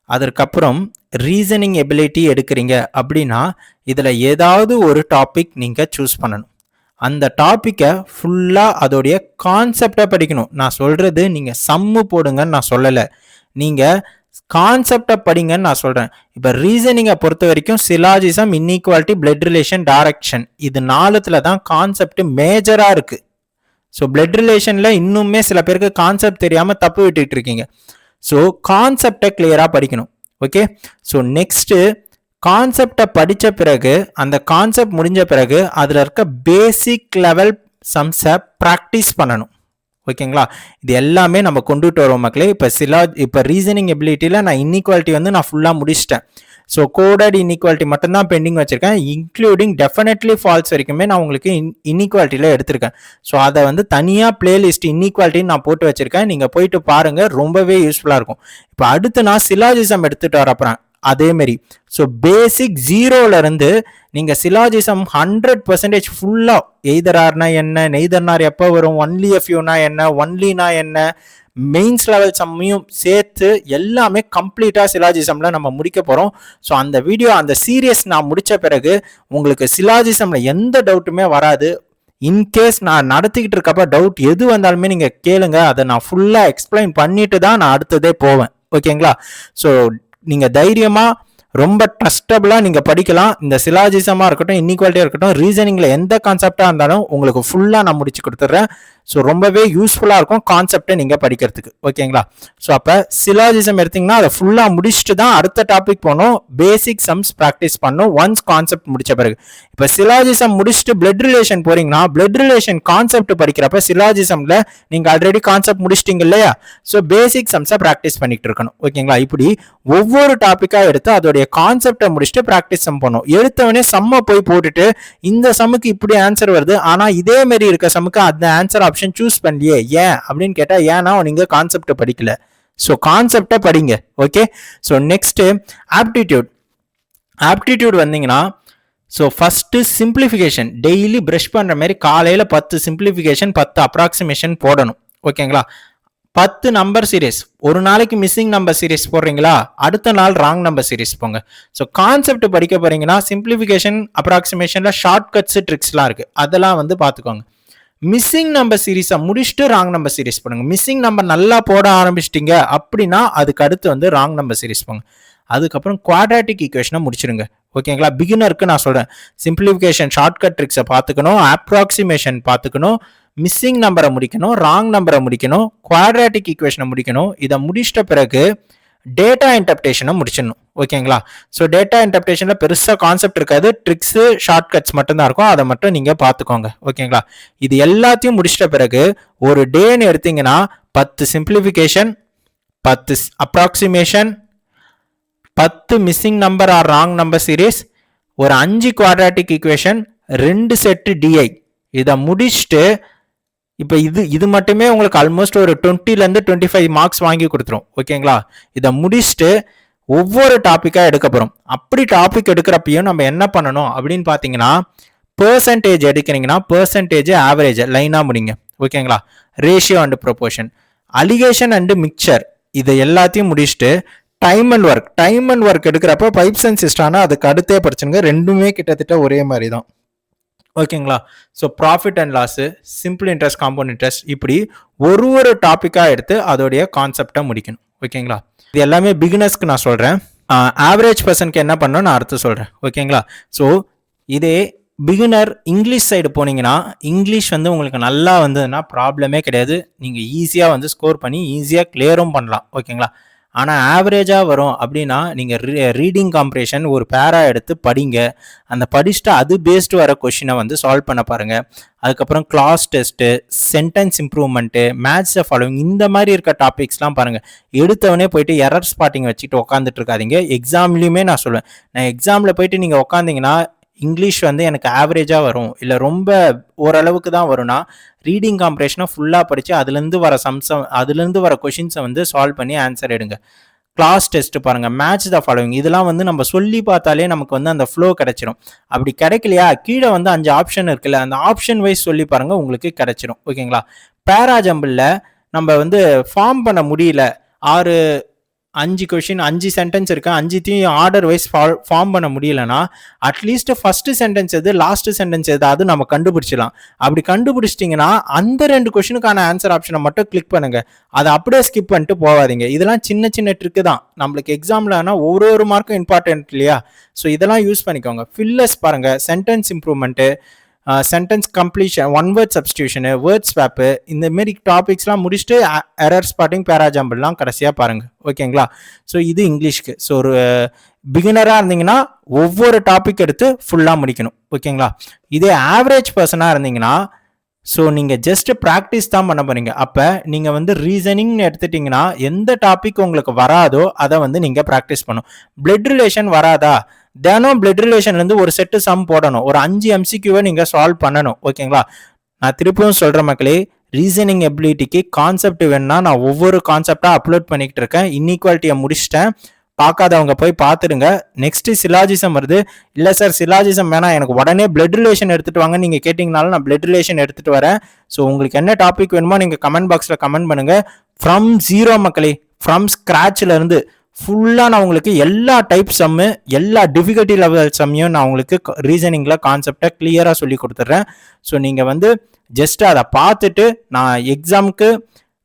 அதற்கப்புறம் ரீசனிங் எபிலிட்டி எடுக்கிறீங்க அப்படின்னா இதில் ஏதாவது ஒரு டாபிக் நீங்கள் சூஸ் பண்ணணும். அந்த டாப்பிக்கை ஃபுல்லாக அதோடைய கான்செப்டை படிக்கணும். நான் சொல்கிறது நீங்கள் சம்மு போடுங்கன்னு நான் சொல்லலை, நீங்கள் கான்செப்டை படிங்கன்னு நான் சொல்கிறேன். இப்போ ரீசனிங்கை பொறுத்த வரைக்கும் syllogism, inequality, blood relation, direction, இது 4த்துல தான் கான்செப்ட் மேஜராக இருக்குது. ஸோ பிளட் ரிலேஷனில் இன்னுமே சில பேருக்கு கான்செப்ட் தெரியாமல் தப்பு விட்டுட்டு இருக்கீங்க. ஸோ கான்செப்டை கிளியராக படிக்கணும். ஓகே? ஸோ நெக்ஸ்ட்டு கான்செப்டை படித்த பிறகு, அந்த கான்செப்ட் முடிஞ்ச பிறகு அதில் இருக்க பேசிக் லெவல் சம்ஸை ப்ராக்டிஸ் பண்ணணும். ஓகேங்களா? இது எல்லாமே நம்ம கொண்டுட்டு வரோம் மக்களே. இப்போ ரீசனிங் எபிலிட்டியில் நான் இன்இக்வாலிட்டி வந்து நான் ஃபுல்லாக முடிச்சிட்டேன். ஸோ கோடட் இன்இக்வாலிட்டி மட்டும்தான் பெண்டிங் வச்சுருக்கேன், இன்க்ளூடிங் டெஃபினெட்லி ஃபால்ஸ் வரைக்குமே நான் உங்களுக்கு இன்இக்வாலிட்டியில் எடுத்திருக்கேன். ஸோ அதை வந்து தனியாக பிளேலிஸ்ட் இன்இக்வாலிட்டின்னு நான் போட்டு வச்சுருக்கேன், நீங்கள் போயிட்டு பாருங்கள், ரொம்பவே யூஸ்ஃபுல்லாக இருக்கும். இப்போ அடுத்து நான் சிலாஜிசம் எடுத்துகிட்டு வரப்போகிறேன். அதேமாரி ஸோ பேசிக் 0லேருந்து நீங்கள் சிலாஜிசம் 100% ஃபுல்லாக எய்தரார்னா என்ன, நெய்தர்னார் எப்போ வரும், ஒன்லி எஃப்யூனா என்ன, ஒன்லினா என்ன, மெயின்ஸ் லெவல் சம்மையும் சேர்த்து எல்லாமே கம்ப்ளீட்டாக சிலாஜிசமில் நம்ம முடிக்க போகிறோம். ஸோ அந்த வீடியோ, அந்த சீரியஸ் நான் முடித்த பிறகு உங்களுக்கு சிலாஜிசமில் எந்த டவுட்டுமே வராது. இன்கேஸ் நான் நடத்திக்கிட்டு இருக்கப்ப டவுட் எது வந்தாலுமே நீங்கள் கேளுங்க, அதை நான் ஃபுல்லாக எக்ஸ்பிளைன் பண்ணிட்டு தான் நான் அடுத்ததே போவேன். ஓகேங்களா? ஸோ நீங்கள் தைரியமாக ரொம்ப ட்ரஸ்டபுளாக நீங்கள் படிக்கலாம். இந்த சிலாஜிசமாக இருக்கட்டும், இன்இக்வாலிட்டியாக இருக்கட்டும், ரீசனிங்கில் எந்த கான்செப்டாக இருந்தாலும் உங்களுக்கு ஃபுல்லாக நான் முடிச்சு கொடுத்துட்றேன். ஸோ ரொம்பவே யூஸ்ஃபுல்லாக இருக்கும் கான்செப்டை நீங்கள் படிக்கிறதுக்கு. ஓகேங்களா? ஸோ அப்போ சிலாஜிசம் எடுத்தீங்கன்னா அதை ஃபுல்லாக முடிச்சுட்டு தான் அடுத்த டாபிக் போகணும். பேசிக் சம்ஸ் ப்ராக்டிஸ் பண்ணணும் ஒன்ஸ் கான்செப்ட் முடிச்ச பிறகு. இப்போ சிலாஜிசம் முடிச்சுட்டு பிளட் ரிலேஷன் போறீங்கன்னா பிளட் ரிலேஷன் கான்செப்ட் படிக்கிறப்ப சிலாஜிசம்ல நீங்கள் ஆல்ரெடி கான்செப்ட் முடிச்சிட்டீங்க இல்லையா? ஸோ பேசிக் சம்ஸை ப்ராக்டிஸ் பண்ணிட்டு இருக்கணும். ஓகேங்களா? இப்படி ஒவ்வொரு டாப்பிக்காக எடுத்து அதோடைய கான்செப்டை முடிச்சுட்டு ப்ராக்டிஸ் சம் பண்ணும். எடுத்தவனே சம்மை போய் போட்டுட்டு இந்த சம்முக்கு இப்படி ஆன்சர் வருது, ஆனால் இதே மாதிரி இருக்க சம்முக்கு அந்த ஆன்சர் ஆப்ஷன் சூஸ் பண்ணலையே ஏன் அப்படின்னு கேட்டால் ஏன்னா நீங்கள் கான்செப்டை படிக்கல. ஸோ கான்செப்டை படிங்க. ஓகே. ஸோ நெக்ஸ்ட் ஆப்டிடியூட் வந்தீங்கன்னா so first simplification daily brush பண்ணுற மாதிரி காலையில் 10 சிம்பிளிஃபிகேஷன் 10 அப்ராக்சிமேஷன் போடணும். ஓகேங்களா? 10 நம்பர் சீரீஸ், ஒரு நாளைக்கு மிஸ்ஸிங் நம்பர் சீரீஸ் போடுறீங்களா, அடுத்த நாள் ராங் நம்பர் சீரீஸ் போங்க. ஸோ கான்செப்ட் படிக்க போறீங்கன்னா சிம்பிளிஃபிகேஷன் அப்ராக்சிமேஷன்ல ஷார்ட் கட்ஸ் ட்ரிக்ஸ்லாம் இருக்கு, அதெல்லாம் வந்து பார்த்துக்கோங்க. மிஸ்ஸிங் நம்பர் சீரீஸை முடிச்சுட்டு ராங் நம்பர் சீரீஸ் பண்ணுங்க. மிஸ்ஸிங் நம்பர் நல்லா போட ஆரம்பிச்சிட்டிங்க அப்படின்னா அதுக்கு அடுத்து வந்து ராங் நம்பர் சீரீஸ் போங்க. அதுக்கப்புறம் குவாட்ராட்டிக் ஈக்குவேஷனை முடிச்சிருங்க. ஓகேங்களா? பிகினருக்கு நான் சொல்றேன், சிம்பிளிஃபிகேஷன் ஷார்ட்கட் ட்ரிக்ஸை பார்த்துக்கணும், அப்ராக்சிமேஷன் பார்த்துக்கணும், மிஸ்ஸிங் நம்பரை முடிக்கணும், ராங் நம்பரை முடிக்கணும், குவாட்ராட்டிக் ஈக்குவேஷனை முடிக்கணும். இதை முடிச்சிட்ட பிறகு டேட்டா இன்டர்பிரேஷனை முடிச்சிடணும். ஓகேங்களா? ஸோ டேட்டா இன்டர்பிரேஷன்ல பெருசாக கான்செப்ட் இருக்காது, ட்ரிக்ஸு ஷார்ட்கட்ஸ் மட்டும்தான் இருக்கும், அதை மட்டும் நீங்கள் பார்த்துக்கோங்க. ஓகேங்களா? இது எல்லாத்தையும் முடிச்சிட்ட பிறகு ஒரு டேன்னு எடுத்தீங்கன்னா 10 simplification, 10 approximation, 10 missing number or wrong number series, ஒரு 5 குவாட்ராட்டிக் ஈக்குவேஷன், 2 செட்டு டிஐ. இதை முடிச்சுட்டு இப்போ இது மட்டுமே உங்களுக்கு ஆல்மோஸ்ட் ஒரு 20லேருந்து 25 மார்க்ஸ் வாங்கி கொடுத்துரும். ஓகேங்களா? இதை முடிச்சுட்டு ஒவ்வொரு டாப்பிக்காக எடுக்க போகிறோம். அப்படி டாபிக் எடுக்கிறப்பையும் நம்ம என்ன பண்ணணும் அப்படின்னு பார்த்தீங்கன்னா, பெர்சன்டேஜ் எடுக்கிறீங்கன்னா பெர்சன்டேஜ் ஆவரேஜ் லைனாக முடிங்க. ஓகேங்களா? Ratio and proportion, alligation and mixture, இதை எல்லாத்தையும் முடிச்சுட்டு டைம் அண்ட் ஒர்க் எடுக்கிறப்ப பைப்ஸ் அண்ட் சிஸ்டானா அதுக்கு அடுத்தே படிச்சுங்க. ரெண்டுமே கிட்டத்தட்ட ஒரே மாதிரி தான். ஓகேங்களா? So profit and loss, simple interest, compound interest, இப்படி ஒரு டாப்பிக்காக எடுத்து அதோடைய கான்செப்டை முடிக்கணும். ஓகேங்களா? இது எல்லாமே பிகினர்ஸ்க்கு நான் சொல்கிறேன். ஆவரேஜ் பர்சனுக்கு என்ன பண்ணணும் நான் அடுத்து சொல்கிறேன். ஓகேங்களா? ஸோ இதே பிகினர் இங்கிலீஷ் சைடு போனீங்கன்னா இங்கிலீஷ் வந்து உங்களுக்கு நல்லா வந்ததுன்னா ப்ராப்ளமே கிடையாது, நீங்கள் ஈஸியாக வந்து ஸ்கோர் பண்ணி ஈஸியாக கிளியரும் பண்ணலாம். ஓகேங்களா? ஆனால் ஆவரேஜாக வரும் அப்படின்னா நீங்கள் ரீடிங் காம்ப்ரேஷன் ஒரு பேரா எடுத்து படிங்க. அந்த படிச்சுட்டு அது பேஸ்டு வர கொஷினை வந்து சால்வ் பண்ண பாருங்கள். அதுக்கப்புறம் cloze test, sentence improvement, match the following, இந்த மாதிரி இருக்க டாபிக்ஸ்லாம் பாருங்கள். எடுத்தவொடனே போயிட்டு எரர் ஸ்பாட்டிங் வச்சுட்டு உட்காந்துட்டு இருக்காதிங்க. எக்ஸாம்லேயுமே நான் சொல்லுவேன், நான் எக்ஸாமில் போயிட்டு நீங்கள் உட்காந்திங்கன்னா இங்கிலீஷ் வந்து எனக்கு ஆவரேஜாக வரும் இல்லை ரொம்ப ஓரளவுக்கு தான் வரும்னா ரீடிங் காம்ப்ரேஷனை ஃபுல்லாக படித்து அதுலேருந்து வர கொஷின்ஸை வந்து சால்வ் பண்ணி ஆன்சர் எடுங்க. கிளாஸ் டெஸ்ட் பாருங்கள், மேட்ச் த ஃபாலோவிங், இதெல்லாம் வந்து நம்ம சொல்லி பார்த்தாலே நமக்கு வந்து அந்த ஃப்ளோ கிடைச்சிரும். அப்படி கிடைக்கலையா கீழே வந்து 5 ஆப்ஷன் இருக்குல்ல, அந்த ஆப்ஷன் வைஸ் சொல்லி பாருங்கள், உங்களுக்கு கிடைச்சிரும். ஓகேங்களா? பேராஜம்பிளில் நம்ம வந்து ஃபார்ம் பண்ண முடியல, 5 கொஷின் 5 சென்டென்ஸ் இருக்கு, 5த்தையும் ஆர்டர் வைஸ் ஃபார்ம் பண்ண முடியலன்னா அட்லீஸ்ட் ஃபர்ஸ்ட் சென்டென்ஸ் எது லாஸ்ட் சென்டென்ஸ் எது அது நம்ம கண்டுபிடிச்சிடலாம். அப்படி கண்டுபிடிச்சிட்டிங்கன்னா அந்த 2 கொஷினுக்கான ஆன்சர் ஆப்ஷனை மட்டும் கிளிக் பண்ணுங்க, அதை அப்படியே ஸ்கிப் பண்ணிட்டு போகாதீங்க. இதெல்லாம் சின்ன ட்ரிக்கு தான், நம்மளுக்கு எக்ஸாமில் ஆனால் ஒரு மார்க்கும் இம்பார்ட்டன்ட் இல்லையா? ஸோ இதெல்லாம் யூஸ் பண்ணிக்கோங்க. ஃபில்லர்ஸ் பாருங்க, sentence improvement, sentence completion, one word substitution, word swap, இந்த மாரி டாபிக்ஸ்லாம் முடிச்சுட்டு எரர் ஸ்பாட்டிங், பேராஜம்பிள்லாம் கடைசியாக பாருங்கள். ஓகேங்களா? ஸோ இது இங்கிலீஷ்க்கு. ஸோ ஒரு பிகினராக இருந்தீங்கன்னா ஒவ்வொரு டாபிக் எடுத்து ஃபுல்லாக முடிக்கணும். ஓகேங்களா? இதே ஆவரேஜ் பர்சனாக இருந்தீங்கன்னா ஸோ நீங்கள் ஜஸ்ட் ப்ராக்டிஸ் தான் பண்ண போறீங்க. அப்போ நீங்கள் வந்து ரீசனிங்னு எடுத்துட்டிங்கன்னா எந்த டாபிக் உங்களுக்கு வராதோ அதை வந்து நீங்கள் ப்ராக்டிஸ் பண்ணணும். பிளட் ரிலேஷன் வராதா, தினம் பிளட் ரிலேஷன்லேருந்து ஒரு செட்டு சம் போடணும், ஒரு 5 MCQவை நீங்கள் சால்வ் பண்ணணும். ஓகேங்களா? நான் திருப்பியும் சொல்கிறேன் மக்களே, ரீசனிங் எபிலிட்டிக்கு கான்செப்ட் வேணும்னா நான் ஒவ்வொரு கான்செப்டாக அப்லோட் பண்ணிக்கிட்டு இருக்கேன். இன்இக்வாலிட்டியை முடிச்சிட்டேன், பார்க்காதவங்க போய் பார்த்துடுங்க. நெக்ஸ்ட் சிலாஜிசம் வருது. இல்லை சார் சிலாஜிசம் வேணாம், எனக்கு உடனே பிளட் ரிலேஷன் எடுத்துகிட்டு வாங்க நீங்கள் கேட்டிங்கனாலும் நான் பிளட் ரிலேஷன் எடுத்துகிட்டு வரேன். ஸோ உங்களுக்கு என்ன டாபிக் வேணுமோ நீங்கள் கமெண்ட் பாக்ஸில் கமெண்ட் பண்ணுங்கள். ஃப்ரம் ஜீரோ மக்களே, ஃப்ரம் ஸ்க்ராட்ச்லேருந்து ஃபுல்லாக நான் உங்களுக்கு எல்லா டைப் சம்மு, எல்லா டிஃபிகல்ட்டி லெவல் சம்மையும் நான் உங்களுக்கு ரீசனிங்கில் கான்செப்டை கிளியராக சொல்லி கொடுத்துட்றேன். ஸோ நீங்கள் வந்து ஜஸ்ட் அதை பார்த்துட்டு நான் எக்ஸாமுக்கு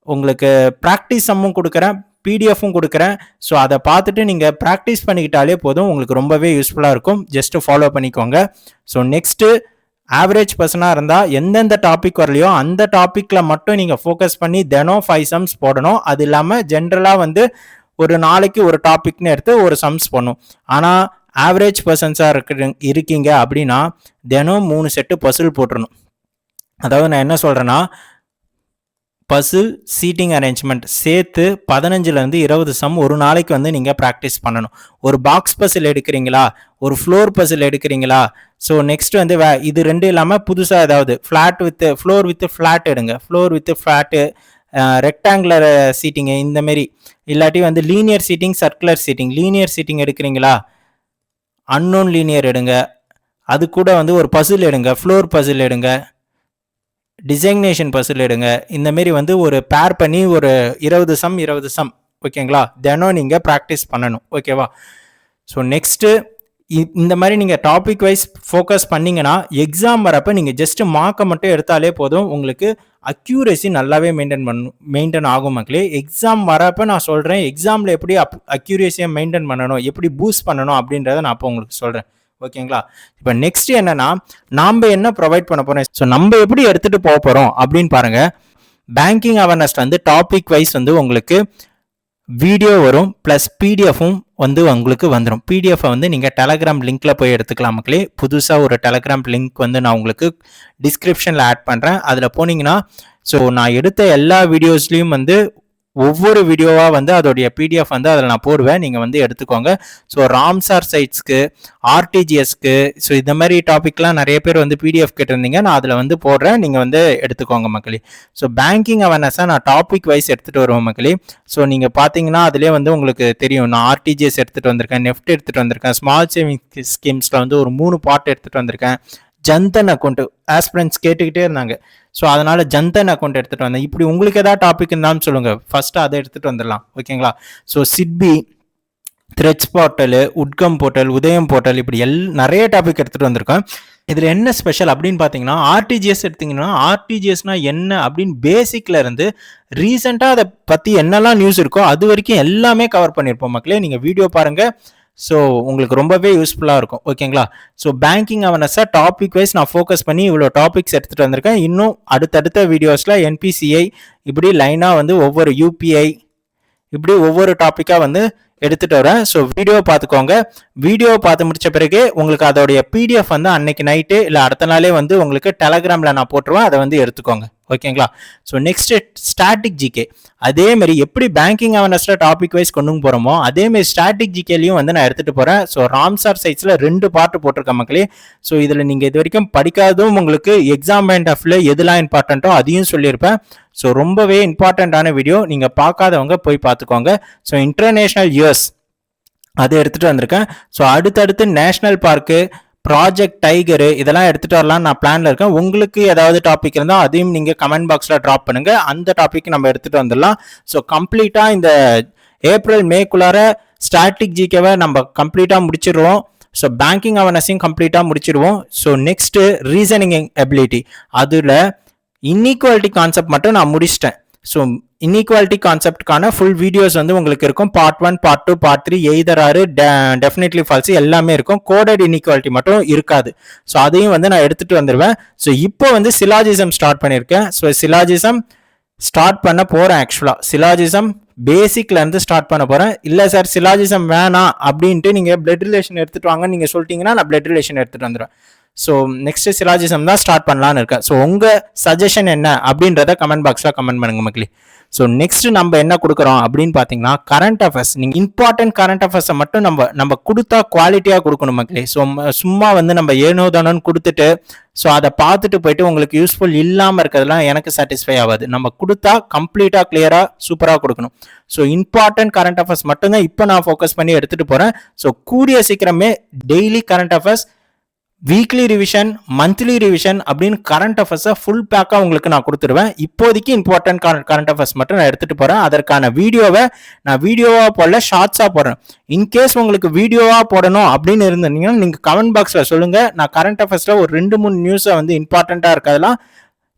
உங்களுக்கு ப்ராக்டிஸ் சம்மும் கொடுக்குறேன், பிடிஎஃப்பும் கொடுக்குறேன். ஸோ அதை பார்த்துட்டு நீங்கள் ப்ராக்டிஸ் பண்ணிக்கிட்டாலே போதும், உங்களுக்கு ரொம்பவே யூஸ்ஃபுல்லாக இருக்கும். ஜஸ்ட்டு ஃபாலோ பண்ணிக்கோங்க. ஸோ நெக்ஸ்ட்டு ஆவரேஜ் பர்சனாக இருந்தால் எந்தெந்த டாபிக் வரலையோ அந்த டாப்பிக்கில் மட்டும் நீங்கள் ஃபோக்கஸ் பண்ணி தினம் 5 சம்ஸ் போடணும். அது இல்லாமல் ஜென்ரலாக வந்து ஒரு நாளைக்கு ஒரு டாபிக்னு எடுத்து ஒரு சம்ஸ் பண்ணும். ஆனால் ஆவரேஜ் பர்சன்ஸாக இருக்கீங்க அப்படின்னா தினம் 3 செட்டு பசில் போட்டுடணும். அதாவது நான் என்ன சொல்கிறேன்னா, பசில் சீட்டிங் அரேஞ்ச்மெண்ட் சேர்த்து 15லேருந்து 20 சம் ஒரு நாளைக்கு வந்து நீங்கள் ப்ராக்டிஸ் பண்ணணும். ஒரு பாக்ஸ் பசில் எடுக்கிறீங்களா, ஒரு ஃப்ளோர் பசில் எடுக்கிறீங்களா, ஸோ நெக்ஸ்ட் வந்து இது ரெண்டும் இல்லாமல் புதுசாக ஏதாவது ஃப்ளோர் வித் ஃப்ளாட் எடுங்க. Floor with flat, rectangular seating இந்தமாரி, இல்லாட்டி வந்து linear seating, circular seating. Linear seating எடுக்கிறீங்களா, அன்னோன் லீனியர் எடுங்க. அது கூட வந்து ஒரு பசில் எடுங்க, ஃப்ளோர் பசில் எடுங்க, டிசைக்னேஷன் பசில் எடுங்க. இந்தமாரி வந்து ஒரு பேர் பண்ணி ஒரு 20 சம் ஓகேங்களா, தினம் நீங்கள் ப்ராக்டிஸ் பண்ணணும். ஓகேவா. ஸோ நெக்ஸ்ட்டு இந்த மாதிரி நீங்கள் டாபிக் வைஸ் ஃபோக்கஸ் பண்ணிங்கன்னா எக்ஸாம் வரப்போ நீங்கள் ஜஸ்ட்டு மார்க்கை மட்டும் எடுத்தாலே போதும், உங்களுக்கு அக்யூரேசி நல்லாவே மெயின்டைன் ஆகும் மக்களே. எக்ஸாம் வரப்போ நான் சொல்கிறேன், எக்ஸாமில் எப்படி அக்யூரேசியை மெயின்டைன் பண்ணணும், எப்படி பூஸ்ட் பண்ணணும் அப்படின்றத நான் அப்போ உங்களுக்கு சொல்கிறேன். ஓகேங்களா. இப்போ நெக்ஸ்ட் என்னன்னா, நாம் என்ன ப்ரொவைட் பண்ண போகிறோம், ஸோ நம்ம எப்படி எடுத்துகிட்டு போக போகிறோம் அப்படின்னு பாருங்கள். பேங்கிங் அவேர்னஸ் வந்து டாபிக் வைஸ் வந்து உங்களுக்கு வீடியோ வரும், ப்ளஸ் பிடிஎஃப்பும் வந்து உங்களுக்கு வந்துடும். பிடிஎஃப் வந்து நீங்கள் டெலகிராம் லிங்க்கில் போய் எடுத்துக்கலாம் மக்களே. புதுசாக ஒரு டெலகிராம் லிங்க் வந்து நான் உங்களுக்கு டிஸ்கிரிப்ஷனில் ஆட் பண்ணுறேன். அதில் போனீங்கன்னா ஸோ நான் எடுத்த எல்லா வீடியோஸ்லேயும் வந்து ஒவ்வொரு வீடியோவாக வந்து அதோடைய பிடிஎஃப் வந்து அதில் நான் போடுவேன், நீங்கள் வந்து எடுத்துக்கோங்க. ஸோ ராம்சார் சைட்ஸ்க்கு, ஆர்டிஜிஎஸ்க்கு, ஸோ இந்த மாதிரி டாபிக்லாம் நிறைய பேர் வந்து பிடிஎஃப் கேட்டிருந்தீங்க, நான் அதில் வந்து போடுறேன், நீங்கள் வந்து எடுத்துக்கோங்க மக்களே. ஸோ பேங்கிங் அவேர்னஸாக நான் டாபிக் வைஸ் எடுத்துகிட்டு வருவேன் மக்களே. ஸோ நீங்கள் பார்த்தீங்கன்னா அதிலே வந்து உங்களுக்கு தெரியும், நான் ஆர்டிஜிஎஸ் எடுத்துகிட்டு வந்திருக்கேன், நெஃப்ட் எடுத்துகிட்டு வந்திருக்கேன், ஸ்மால் சேவிங் ஸ்கீம்ஸில் வந்து ஒரு 3 பார்ட் எடுத்துகிட்டு வந்திருக்கேன், ஜன்தன் அக்கௌண்ட்டு ஆஸ்பிரன்ஸ் கேட்டுக்கிட்டே இருந்தாங்க, ஸோ அதனால் ஜன்தன் அக்கௌண்ட் எடுத்துகிட்டு வந்தேன். இப்படி உங்களுக்கு ஏதாவது டாபிக் இருந்தாலும் சொல்லுங்கள், ஃபஸ்ட்டு அதை எடுத்துகிட்டு வந்துடலாம். ஓகேங்களா. So SIDBI, threads portal, Udgam portal, Udyam portal, இப்படி நிறைய டாபிக் எடுத்துகிட்டு வந்திருக்கேன். இதில் என்ன ஸ்பெஷல் அப்படின்னு பார்த்தீங்கன்னா, ஆர்டிஜிஎஸ் எடுத்திங்கன்னா ஆர்டிஜிஎஸ்னா என்ன அப்படின்னு பேசிக்கில் இருந்து ரீசெண்டாக அதை பற்றி என்னெல்லாம் நியூஸ் இருக்கோ அது வரைக்கும் எல்லாமே கவர் பண்ணியிருப்போம் மக்களே. நீங்கள் வீடியோ பாருங்கள், ஸோ உங்களுக்கு ரொம்பவே யூஸ்ஃபுல்லாக இருக்கும். ஓகேங்களா. ஸோ பேங்கிங் அவேர்னஸாக டாபிக் வைஸ் நான் ஃபோக்கஸ் பண்ணி இவ்வளோ டாபிக்ஸ் எடுத்துகிட்டு வந்திருக்கேன். இன்னும் அடுத்தடுத்த வீடியோஸில் என்பிசிஐ இப்படி லைனாக வந்து ஒவ்வொரு யூபிஐ இப்படி ஒவ்வொரு டாப்பிக்காக வந்து எடுத்துகிட்டு வரேன். ஸோ வீடியோ பார்த்துக்கோங்க. வீடியோ பார்த்து முடித்த பிறகு உங்களுக்கு அதோடைய பிடிஎஃப் வந்து அன்னைக்கு நைட்டு இல்லை அடுத்த நாளே வந்து உங்களுக்கு டெலகிராமில் நான் போட்டுருவேன், அதை வந்து எடுத்துக்கோங்க. ஓகேங்களா. ஸோ நெக்ஸ்ட் ஸ்டாட்டிக் ஜிகே, அதேமாரி எப்படி பேங்கிங் அவேர்னஸில் டாபிக் வைஸ் கொண்டு போகிறோமோ அதேமாரி ஸ்டாட்டிக் ஜிகேலையும் வந்து நான் எடுத்துகிட்டு போகிறேன். ஸோ ராம்சார் சைட்ஸில் 2 பார்ட் போட்டிருக்கேன் மக்களே. ஸோ இதில் நீங்கள் இது வரைக்கும் படிக்காததும் உங்களுக்கு எக்ஸாம் பாயிண்ட் ஆஃப்ல எதுலாம் இம்பார்ட்டண்ட்டோ அதையும் சொல்லியிருப்பேன். ஸோ ரொம்பவே இம்பார்ட்டண்ட்டான வீடியோ, நீங்கள் பார்க்காதவங்க போய் பார்த்துக்கோங்க. ஸோ இன்டர்நேஷ்னல் இயர்ஸ் அதை எடுத்துகிட்டு வந்திருக்கேன். ஸோ அடுத்தடுத்து நேஷ்னல் பார்க்கு, ப்ராஜெக்ட் டைகரு இதெல்லாம் எடுத்துகிட்டு வரலான்னு நான் பிளானில் இருக்கேன். உங்களுக்கு ஏதாவது டாபிக் இருந்தால் அதையும் நீங்கள் கமெண்ட் பாக்ஸில் ட்ராப் பண்ணுங்கள், அந்த டாபிக் நம்ம எடுத்துகிட்டு வந்துடலாம். ஸோ கம்ப்ளீட்டாக இந்த ஏப்ரல் மேக்குள்ளார ஸ்டாட்டிக் ஜிகேவை நம்ம கம்ப்ளீட்டாக முடிச்சிடுவோம். ஸோ பேங்கிங் அவேர்னஸையும் கம்ப்ளீட்டாக முடிச்சிடுவோம். ஸோ நெக்ஸ்ட்டு ரீசனிங் எபிலிட்டி, அதில் இன்இக்வாலிட்டி கான்செப்ட் மட்டும் நான் முடிச்சிட்டேன். ஸோ இன்இக்வாலிட்டி கான்செப்டுக்கான ஃபுல் வீடியோஸ் வந்து உங்களுக்கு இருக்கும். Part 1, part 2, part 3, either or, definitely false எல்லாமே இருக்கும். கோடட் இன்இக்வாலிட்டி மட்டும் இருக்காது. ஸோ அதையும் வந்து நான் எடுத்துகிட்டு வந்துடுவேன். ஸோ இப்போ வந்து சிலாஜிசம் ஸ்டார்ட் பண்ணியிருக்கேன். ஸோ சிலாஜிசம் ஸ்டார்ட் பண்ண போகிறேன். ஆக்சுவலாக சிலாஜிசம் பேசிக்லேருந்து ஸ்டார்ட் பண்ண போகிறேன். இல்லை சார் சிலாஜிசம் வேணாம் அப்படின்ட்டு நீங்கள் பிளட் ரிலேஷன் எடுத்துகிட்டு வாங்கன்னு நீங்கள் சொல்லிட்டீங்கன்னா நான் பிளட் ரிலேஷன் எடுத்துகிட்டு வந்துடுவேன். ஸோ நெக்ஸ்ட் சிலாஜிசம் தான் ஸ்டார்ட் பண்ணலான்னு இருக்கேன். ஸோ உங்கள் சஜஷன் என்ன அப்படின்றத கமெண்ட் பாக்ஸில் கமெண்ட் பண்ணுங்க மக்களே. ஸோ நெக்ஸ்ட் நம்ம என்ன கொடுக்குறோம் அப்படின்னு பார்த்தீங்கன்னா, கரண்ட் அஃபேர்ஸ். நீங்கள் இம்பார்ட்டன்ட் கரண்ட் அஃபேர்ஸை மட்டும் நம்ம கொடுத்தா குவாலிட்டியாக கொடுக்கணும் மக்களே. ஸோ சும்மா வந்து நம்ம ஏனோ தானோன்னு கொடுத்துட்டு ஸோ அதை பார்த்துட்டு போயிட்டு உங்களுக்கு யூஸ்ஃபுல் இல்லாமல் இருக்கிறதுலாம் எனக்கு சாட்டிஸ்ஃபை ஆகாது. நம்ம கொடுத்தா கம்ப்ளீட்டாக கிளியராக சூப்பராக கொடுக்கணும். ஸோ இம்பார்ட்டன்ட் கரண்ட் அஃபேர்ஸ் மட்டும்தான் இப்போ நான் ஃபோக்கஸ் பண்ணி எடுத்துகிட்டு போகிறேன். ஸோ கூடிய சீக்கிரமே daily current affairs, weekly revision, monthly revision அப்படின்னு கரண்ட் அஃபேர்ஸை ஃபுல் பேக்காக உங்களுக்கு நான் கொடுத்துருவேன். இப்போதைக்கு இம்பார்ட்டன்ட் கரண்ட் அஃபேர்ஸ் மட்டும் நான் எடுத்துகிட்டு போகிறேன். அதற்கான வீடியோவை நான் வீடியோவாக போடல, ஷார்ட்ஸாக போடுறேன். இன்கேஸ் உங்களுக்கு வீடியோவாக போடணும் அப்படின்னு இருந்தீங்கன்னா நீங்கள் கமெண்ட் பாக்ஸில் சொல்லுங்கள். நான் கரண்ட் அஃபேர்ஸில் ஒரு 2-3 நியூஸை வந்து இம்பார்ட்டண்ட்டாக இருக்கிறதெல்லாம்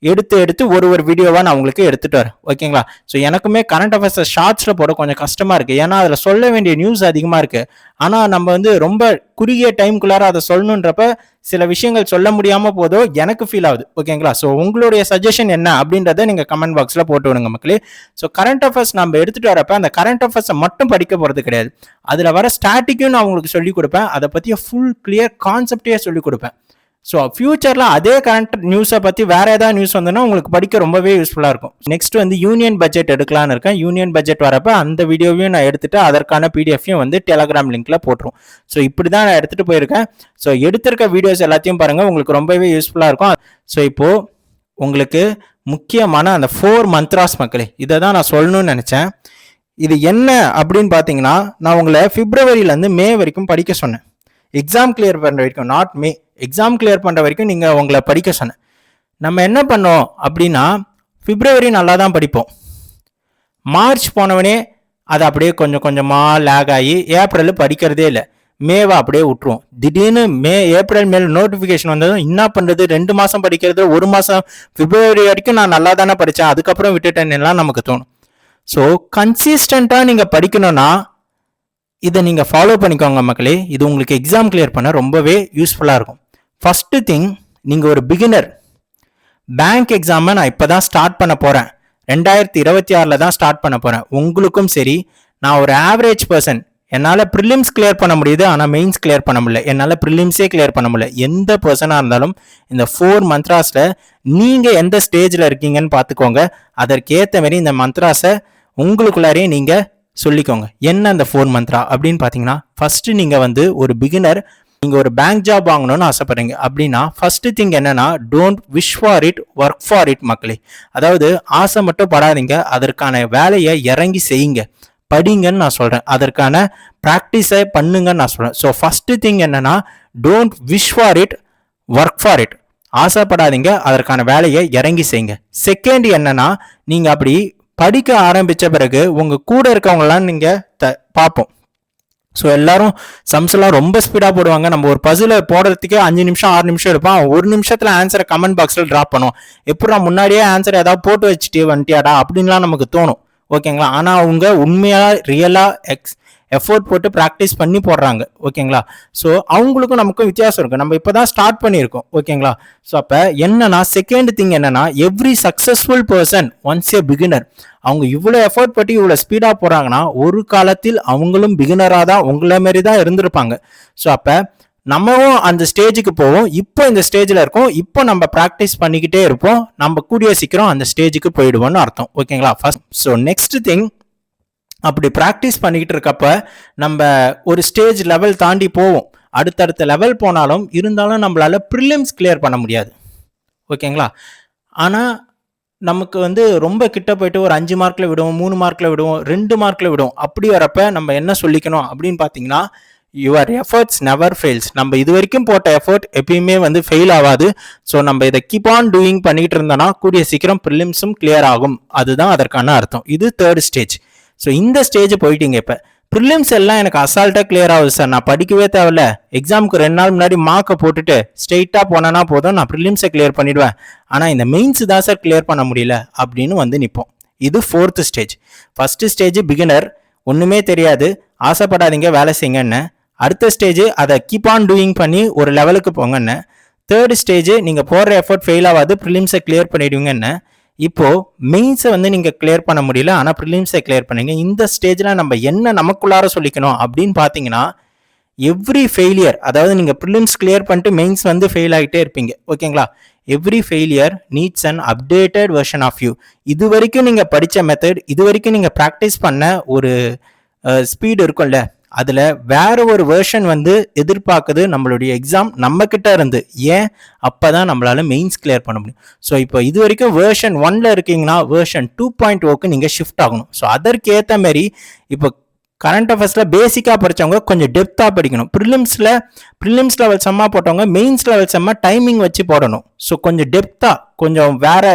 எடுத்து ஒரு வீடியோவாக நான் உங்களுக்கு எடுத்துகிட்டு வரேன். ஓகேங்களா? ஸோ எனக்குமே கரண்ட் அஃபேர்ஸை ஷார்ட்ஸில் போட கொஞ்சம் கஷ்டமாக இருக்குது. ஏன்னா அதில் சொல்ல வேண்டிய நியூஸ் அதிகமாக இருக்குது. ஆனால் நம்ம வந்து ரொம்ப குறுகிய டைம்குள்ளார அதை சொல்லணுன்றப்ப சில விஷயங்கள் சொல்ல முடியாமல் போதோ எனக்கு ஃபீல் ஆகுது. ஓகேங்களா? ஸோ உங்களுடைய சஜஷன் என்ன அப்படின்றத நீங்கள் கமெண்ட் பாக்ஸில் போட்டு விடுங்க மக்களே. ஸோ கரண்ட் அஃபேர்ஸ் நம்ம எடுத்துகிட்டு வரப்ப அந்த கரண்ட் அஃபேர்ஸை மட்டும் படிக்க போகிறது கிடையாது. அதில் வர ஸ்டாட்டிக்கும் நான் உங்களுக்கு சொல்லிக் கொடுப்பேன். அதை பற்றிய ஃபுல் கிளியர் கான்செப்டே சொல்லிக் கொடுப்பேன். ஸோ ஃபியூச்சரில் அதே கரண்ட் நியூஸை பற்றி வேறு ஏதாவது நியூஸ் வந்ததுன்னா உங்களுக்கு படிக்க ரொம்பவே யூஸ்ஃபுல்லாக இருக்கும். நெக்ஸ்ட் வந்து யூனியன் பட்ஜெட் எடுக்கலான்னு இருக்கேன். யூனியன் பட்ஜெட் வரப்போ அந்த வீடியோவையும் நான் எடுத்துகிட்டு அதற்கான பிடிஎஃப்பையும் வந்து டெலகிராம் லிங்க்கில் போட்டுரும். ஸோ இப்படி தான் நான் எடுத்துகிட்டு போயிருக்கேன். ஸோ எடுத்திருக்க வீடியோஸ் எல்லாத்தையும் பாருங்கள், உங்களுக்கு ரொம்பவே யூஸ்ஃபுல்லாக இருக்கும். ஸோ இப்போது உங்களுக்கு முக்கியமான அந்த 4 மந்த்ராஸ் மக்களே, இதை தான் நான் சொல்லணும்னு நினச்சேன். இது என்ன அப்படின்னு பார்த்தீங்கன்னா, நான் உங்களை பிப்ரவரியிலேருந்து மே வரைக்கும் படிக்க சொன்னேன். எக்ஸாம் கிளியர் பண்ணுற வரைக்கும், நாட் மே, எக்ஸாம் கிளியர் பண்ணுற வரைக்கும் நீங்கள் உங்களை படிக்க சொன்னேன். நம்ம என்ன பண்ணோம் அப்படின்னா, பிப்ரவரி நல்லா தான் படிப்போம். மார்ச் போனவனே அது அப்படியே கொஞ்சம் கொஞ்சமாக லேக் ஆகி ஏப்ரல் படிக்கிறதே இல்லை. மேவை அப்படியே விட்டுருவோம். திடீர்னு ஏப்ரல் மேல் நோட்டிஃபிகேஷன் வந்ததும் என்ன பண்ணுறது, 2 மாதம் படிக்கிறது, 1 மாதம், பிப்ரவரி வரைக்கும் நான் நல்லா தானே படித்தேன், அதுக்கப்புறம் விட்டுட்டேன்லாம் நமக்கு தோணும். ஸோ கன்சிஸ்டண்ட்டாக நீங்கள் படிக்கணும்னா இதை நீங்கள் ஃபாலோ பண்ணிக்கோங்க மக்களே. இது உங்களுக்கு எக்ஸாம் கிளியர் பண்ண ரொம்பவே யூஸ்ஃபுல்லாக இருக்கும். ஃபஸ்ட்டு திங், நீங்கள் ஒரு பிகினர். பேங்க் எக்ஸாமை நான் இப்போ தான் ஸ்டார்ட் பண்ண போகிறேன், 2026 தான் ஸ்டார்ட் பண்ண போகிறேன். உங்களுக்கும் சரி, நான் ஒரு ஆவரேஜ் பர்சன், என்னால் ப்ரிலிம்ஸ் கிளியர் பண்ண முடியுது, ஆனால் மெயின்ஸ் கிளியர் பண்ண முடியல, என்னால் ப்ரிலிம்ஸே கிளியர் பண்ண முடியல. எந்த பர்சனாக இருந்தாலும் இந்த 4 மந்த்ராஸில் நீங்கள் எந்த ஸ்டேஜில் இருக்கீங்கன்னு பார்த்துக்கோங்க. அதற்கேற்ற மாரி இந்த மந்த்ராஸை உங்களுக்குள்ளாரே நீங்கள் சொல்லிக்கோங்க. என்ன அந்த 4 மந்த்ரா அப்படின்னு பார்த்தீங்கன்னா, ஃபஸ்ட்டு நீங்கள் வந்து ஒரு பிகினர், நீங்கள் ஒரு பேங்க் ஜாப் வாங்கணும்னு ஆசைப்படுறீங்க அப்படின்னா ஃபர்ஸ்ட் திங் என்னன்னா, don't wish for it, work for it மக்களே. அதாவது ஆசை மட்டும் படாதீங்க, அதற்கான வேலையை இறங்கி செய்யுங்க, படிங்கன்னு நான் சொல்கிறேன். அதற்கான ப்ராக்டிஸை பண்ணுங்கன்னு நான் சொல்கிறேன். ஸோ ஃபஸ்ட்டு திங் என்னன்னா, don't wish for it, work for it. ஆசைப்படாதீங்க, அதற்கான வேலையை இறங்கி செய்யுங்க. செகண்ட் என்னன்னா, நீங்கள் அப்படி படிக்க ஆரம்பித்த பிறகு உங்கள் கூட இருக்கவங்களாம் நீங்கள் பார்ப்போம். ஸோ எல்லாரும் சம்ஸ்லாம் ரொம்ப ஸ்பீடாக போடுவாங்க. நம்ம ஒரு பசில் போடுறதுக்கே 5 நிமிஷம் 6 நிமிஷம் எடுப்பான். 1 நிமிஷத்தில் ஆன்சரை கமெண்ட் பாக்ஸில் ட்ராப் பண்ணுவோம். எப்படா முன்னாடியே ஆன்சர் ஏதாவது போட்டு வச்சுட்டு வந்துட்டியாடா அப்படின்லாம் நமக்கு தோணும். ஓகேங்களா? ஆனால் அவங்க உண்மையாக ரியலாக எஃபோர்ட் போட்டு ப்ராக்டிஸ் பண்ணி போடுறாங்க. ஓகேங்களா? ஸோ அவங்களுக்கும் நமக்கும் வித்தியாசம் இருக்குது. நம்ம இப்போ தான் ஸ்டார்ட் பண்ணியிருக்கோம். ஓகேங்களா? ஸோ அப்போ என்னன்னா, செகண்ட் திங் என்னன்னா, எவ்ரி சக்ஸஸ்ஃபுல் பர்சன் ஒன்ஸ் ஏ பிகினர். அவங்க இவ்வளோ எஃபோர்ட் பட்டு இவ்வளோ ஸ்பீடாக போகிறாங்கன்னா ஒரு காலத்தில் அவங்களும் பிகினராக தான் உங்களை மாரி தான் இருந்திருப்பாங்க. ஸோ அப்போ நம்மவும் அந்த ஸ்டேஜுக்கு போவோம். இப்போ இந்த ஸ்டேஜில் இருக்கோம். இப்போ நம்ம ப்ராக்டிஸ் பண்ணிக்கிட்டே இருப்போம். நம்ம கூடிய சீக்கிரம் அந்த ஸ்டேஜுக்கு போயிடுவோம்னு அர்த்தம். ஓகேங்களா? ஃபர்ஸ்ட். ஸோ நெக்ஸ்ட் திங், அப்படி ப்ராக்டிஸ் பண்ணிக்கிட்டு இருக்கப்ப நம்ம ஒரு ஸ்டேஜ் லெவல் தாண்டி போவோம். அடுத்தடுத்த லெவல் போனாலும் இருந்தாலும் நம்மளால ப்ரிலிம்ஸ் கிளியர் பண்ண முடியாது. ஓகேங்களா? ஆனால் நமக்கு வந்து ரொம்ப கிட்ட போயிட்டு ஒரு 5 மார்க்கில் விடுவோம், 3 மார்க்கில் விடுவோம், 2 மார்க்கில் விடுவோம். அப்படி வரப்ப நம்ம என்ன சொல்லிக்கணும் அப்படின்னு பார்த்தீங்கன்னா, யுவர் எஃபர்ட்ஸ் நெவர் ஃபெயில்ஸ். நம்ம இது வரைக்கும் போட்ட எஃபர்ட் எப்பயுமே வந்து ஃபெயில் ஆகாது. ஸோ நம்ம இதை கீப் ஆன் டூயிங் பண்ணிட்டு இருந்தோம்னா கூடிய சீக்கிரம் ப்ரிலிம்ஸும் கிளியர் ஆகும். அதுதான் அதற்கான அர்த்தம். இது தேர்ட் ஸ்டேஜ். ஸோ இந்த ஸ்டேஜ் போயிட்டீங்க. இப்போ ப்ரிலிம்ஸ் எல்லாம் எனக்கு அசால்ட்டாக கிளியர் ஆகுது சார், நான் படிக்கவே தேவையில்ல, எக்ஸாமுக்கு 2 நாள் முன்னாடி மார்க்கை போட்டுட்டு ஸ்ட்ரெயிட்டாக போனேன்னா போதும், நான் ப்ரிலிம்ஸை கிளியர் பண்ணிடுவேன், ஆனால் இந்த மெயின்ஸ் தான் சார் கிளியர் பண்ண முடியல அப்படின்னு வந்து நிற்போம். இது 4th stage. First stage beginner, ஒன்றுமே தெரியாது, ஆசைப்படாதீங்க, வேலை செய்யுங்கன்னு. அடுத்த ஸ்டேஜ் அதை கீப் ஆன் டூயிங் பண்ணி ஒரு லெவலுக்கு போங்கன்னு. தேர்ட் ஸ்டேஜ் நீங்கள் போடுற எஃபர்ட் ஃபெயில் ஆகாது, ப்ரிலிம்ஸை கிளியர் பண்ணிடுவீங்கன்னு. இப்போ மெயின்ஸை வந்து நீங்கள் கிளியர் பண்ண முடியல, ஆனால் ப்ரிலிம்ஸை கிளியர் பண்ணீங்க. இந்த ஸ்டேஜில் நம்ம என்ன நமக்குள்ளார சொல்லிக்கணும் அப்படின்னு பார்த்தீங்கன்னா, எவ்ரி ஃபெயிலியர், அதாவது நீங்கள் ப்ரிலிம்ஸ் கிளியர் பண்ணிட்டு மெயின்ஸ் வந்து ஃபெயில் ஆகிட்டே இருப்பீங்க. ஓகேங்களா? Every failure needs an updated version of you. இது வரைக்கும் நீங்கள் படித்த மெத்தட், இது வரைக்கும் நீங்கள் ப்ராக்டிஸ் பண்ண ஒரு ஸ்பீடு இருக்கும்ல, அதில் வேற ஒரு வெர்ஷன் வந்து எதிர்பார்க்குது நம்மளுடைய எக்ஸாம் நம்ம கிட்ட இருந்து. ஏன்? அப்போ தான் நம்மளால மெயின்ஸ் கிளியர் பண்ண முடியும். ஸோ இப்போ இது வரைக்கும் வெர்ஷன் 1ல் இருக்கீங்கன்னா வெர்ஷன் 2.0க்கு நீங்கள் ஷிஃப்ட் ஆகணும். ஸோ அதற்கேற்ற மாரி இப்போ கரண்ட் அஃபேர்ஸில் பேசிக்காக படித்தவங்க கொஞ்சம் டெப்த்தாக படிக்கணும். ப்ரிலிம்ஸ் லெவல் செம்மா போட்டவங்க மெயின்ஸ் லெவல் செம்மா டைமிங் வச்சு போடணும். ஸோ கொஞ்சம் டெப்த்தாக, கொஞ்சம் வேற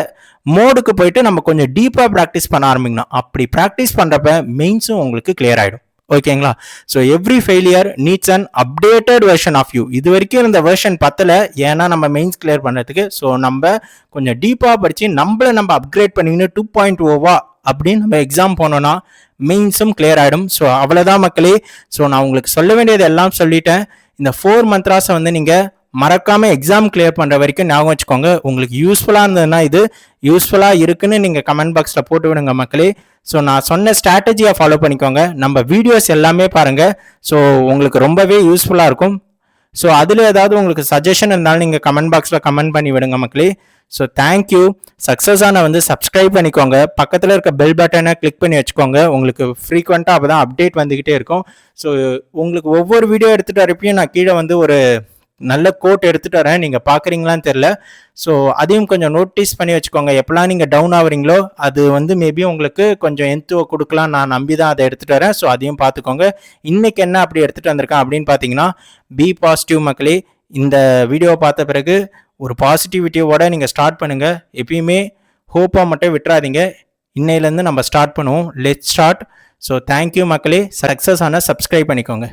மோடுக்கு போயிட்டு நம்ம கொஞ்சம் டீப்பாக ப்ராக்டிஸ் பண்ண ஆரம்பிக்கணும். அப்படி ப்ராக்டிஸ் பண்ணுறப்ப மெயின்ஸும் உங்களுக்கு கிளியர் ஆகிடும். ஓகேங்களா? So every failure needs an updated version of you. இது வரைக்கும் இந்த வெர்ஷன் பத்தல, ஏன்னா நம்ம மெயின்ஸ் கிளியர் பண்ணுறதுக்கு. ஸோ நம்ம கொஞ்சம் டீப்பாக படித்து நம்மளை நம்ம அப்கிரேட் பண்ணிக்கின்னு 2.0வா அப்படின்னு நம்ம எக்ஸாம் போனோம்னா மெயின்ஸும் கிளியர் ஆகிடும். ஸோ அவ்வளோதான் மக்களே. ஸோ நான் உங்களுக்கு சொல்ல வேண்டியது எல்லாம் சொல்லிட்டேன். இந்த 4 மந்த்ராஸை வந்து நீங்கள் மறக்காமல் எக்ஸாம் கிளியர் பண்ணுற வரைக்கும் ஞாபகம் வச்சுக்கோங்க. உங்களுக்கு யூஸ்ஃபுல்லாக இருந்ததுன்னா இது யூஸ்ஃபுல்லாக இருக்குன்னு நீங்கள் கமெண்ட் பாக்ஸில் போட்டு விடுங்க மக்களே. ஸோ நான் சொன்ன ஸ்ட்ராட்டஜியை ஃபாலோ பண்ணிக்கோங்க. நம்ம வீடியோஸ் எல்லாமே பாருங்கள். ஸோ உங்களுக்கு ரொம்பவே யூஸ்ஃபுல்லாக இருக்கும். ஸோ அதில் ஏதாவது உங்களுக்கு சஜஷன் இருந்தாலும் நீங்கள் கமெண்ட் பாக்ஸில் கமெண்ட் பண்ணி விடுங்க மக்களே. So thank you. சக்ஸஸான வந்து சப்ஸ்கிரைப் பண்ணிக்கோங்க. பக்கத்தில் இருக்க பெல் பட்டனை கிளிக் பண்ணி வச்சுக்கோங்க. உங்களுக்கு ஃப்ரீக்வெண்ட்டாக அப்போ தான் அப்டேட் வந்துக்கிட்டே இருக்கும். ஸோ உங்களுக்கு ஒவ்வொரு வீடியோ எடுத்துகிட்டு வரப்பையும் நான் கீழே வந்து ஒரு நல்ல கோட் எடுத்துகிட்டு வரேன். நீங்கள் பார்க்குறீங்களான்னு தெரில. ஸோ அதையும் கொஞ்சம் நோட்டீஸ் பண்ணி வச்சுக்கோங்க. எப்போலாம் நீங்கள் டவுன் ஆகுறீங்களோ அது வந்து மேபி உங்களுக்கு கொஞ்சம் என்த்துவ கொடுக்கலாம். நான் நம்பி தான் அதை எடுத்துகிட்டு வரேன். ஸோ அதையும் பார்த்துக்கோங்க. இன்றைக்கி என்ன அப்படி எடுத்துகிட்டு வந்திருக்கேன் அப்படின்னு பார்த்தீங்கன்னா, பி பாசிட்டிவ் மக்களே. இந்த வீடியோவை பார்த்த பிறகு ஒரு பாசிட்டிவிட்டியோட நீங்கள் ஸ்டார்ட் பண்ணுங்கள். எப்பயுமே ஹோப்பாக மட்டும் விட்டுறாதீங்க. இன்னையிலேருந்து நம்ம ஸ்டார்ட் பண்ணுவோம். Let's start. ஸோ தேங்க்யூ மக்களே. சக்ஸஸ் ஆனால் சப்ஸ்கிரைப் பண்ணிக்கோங்க.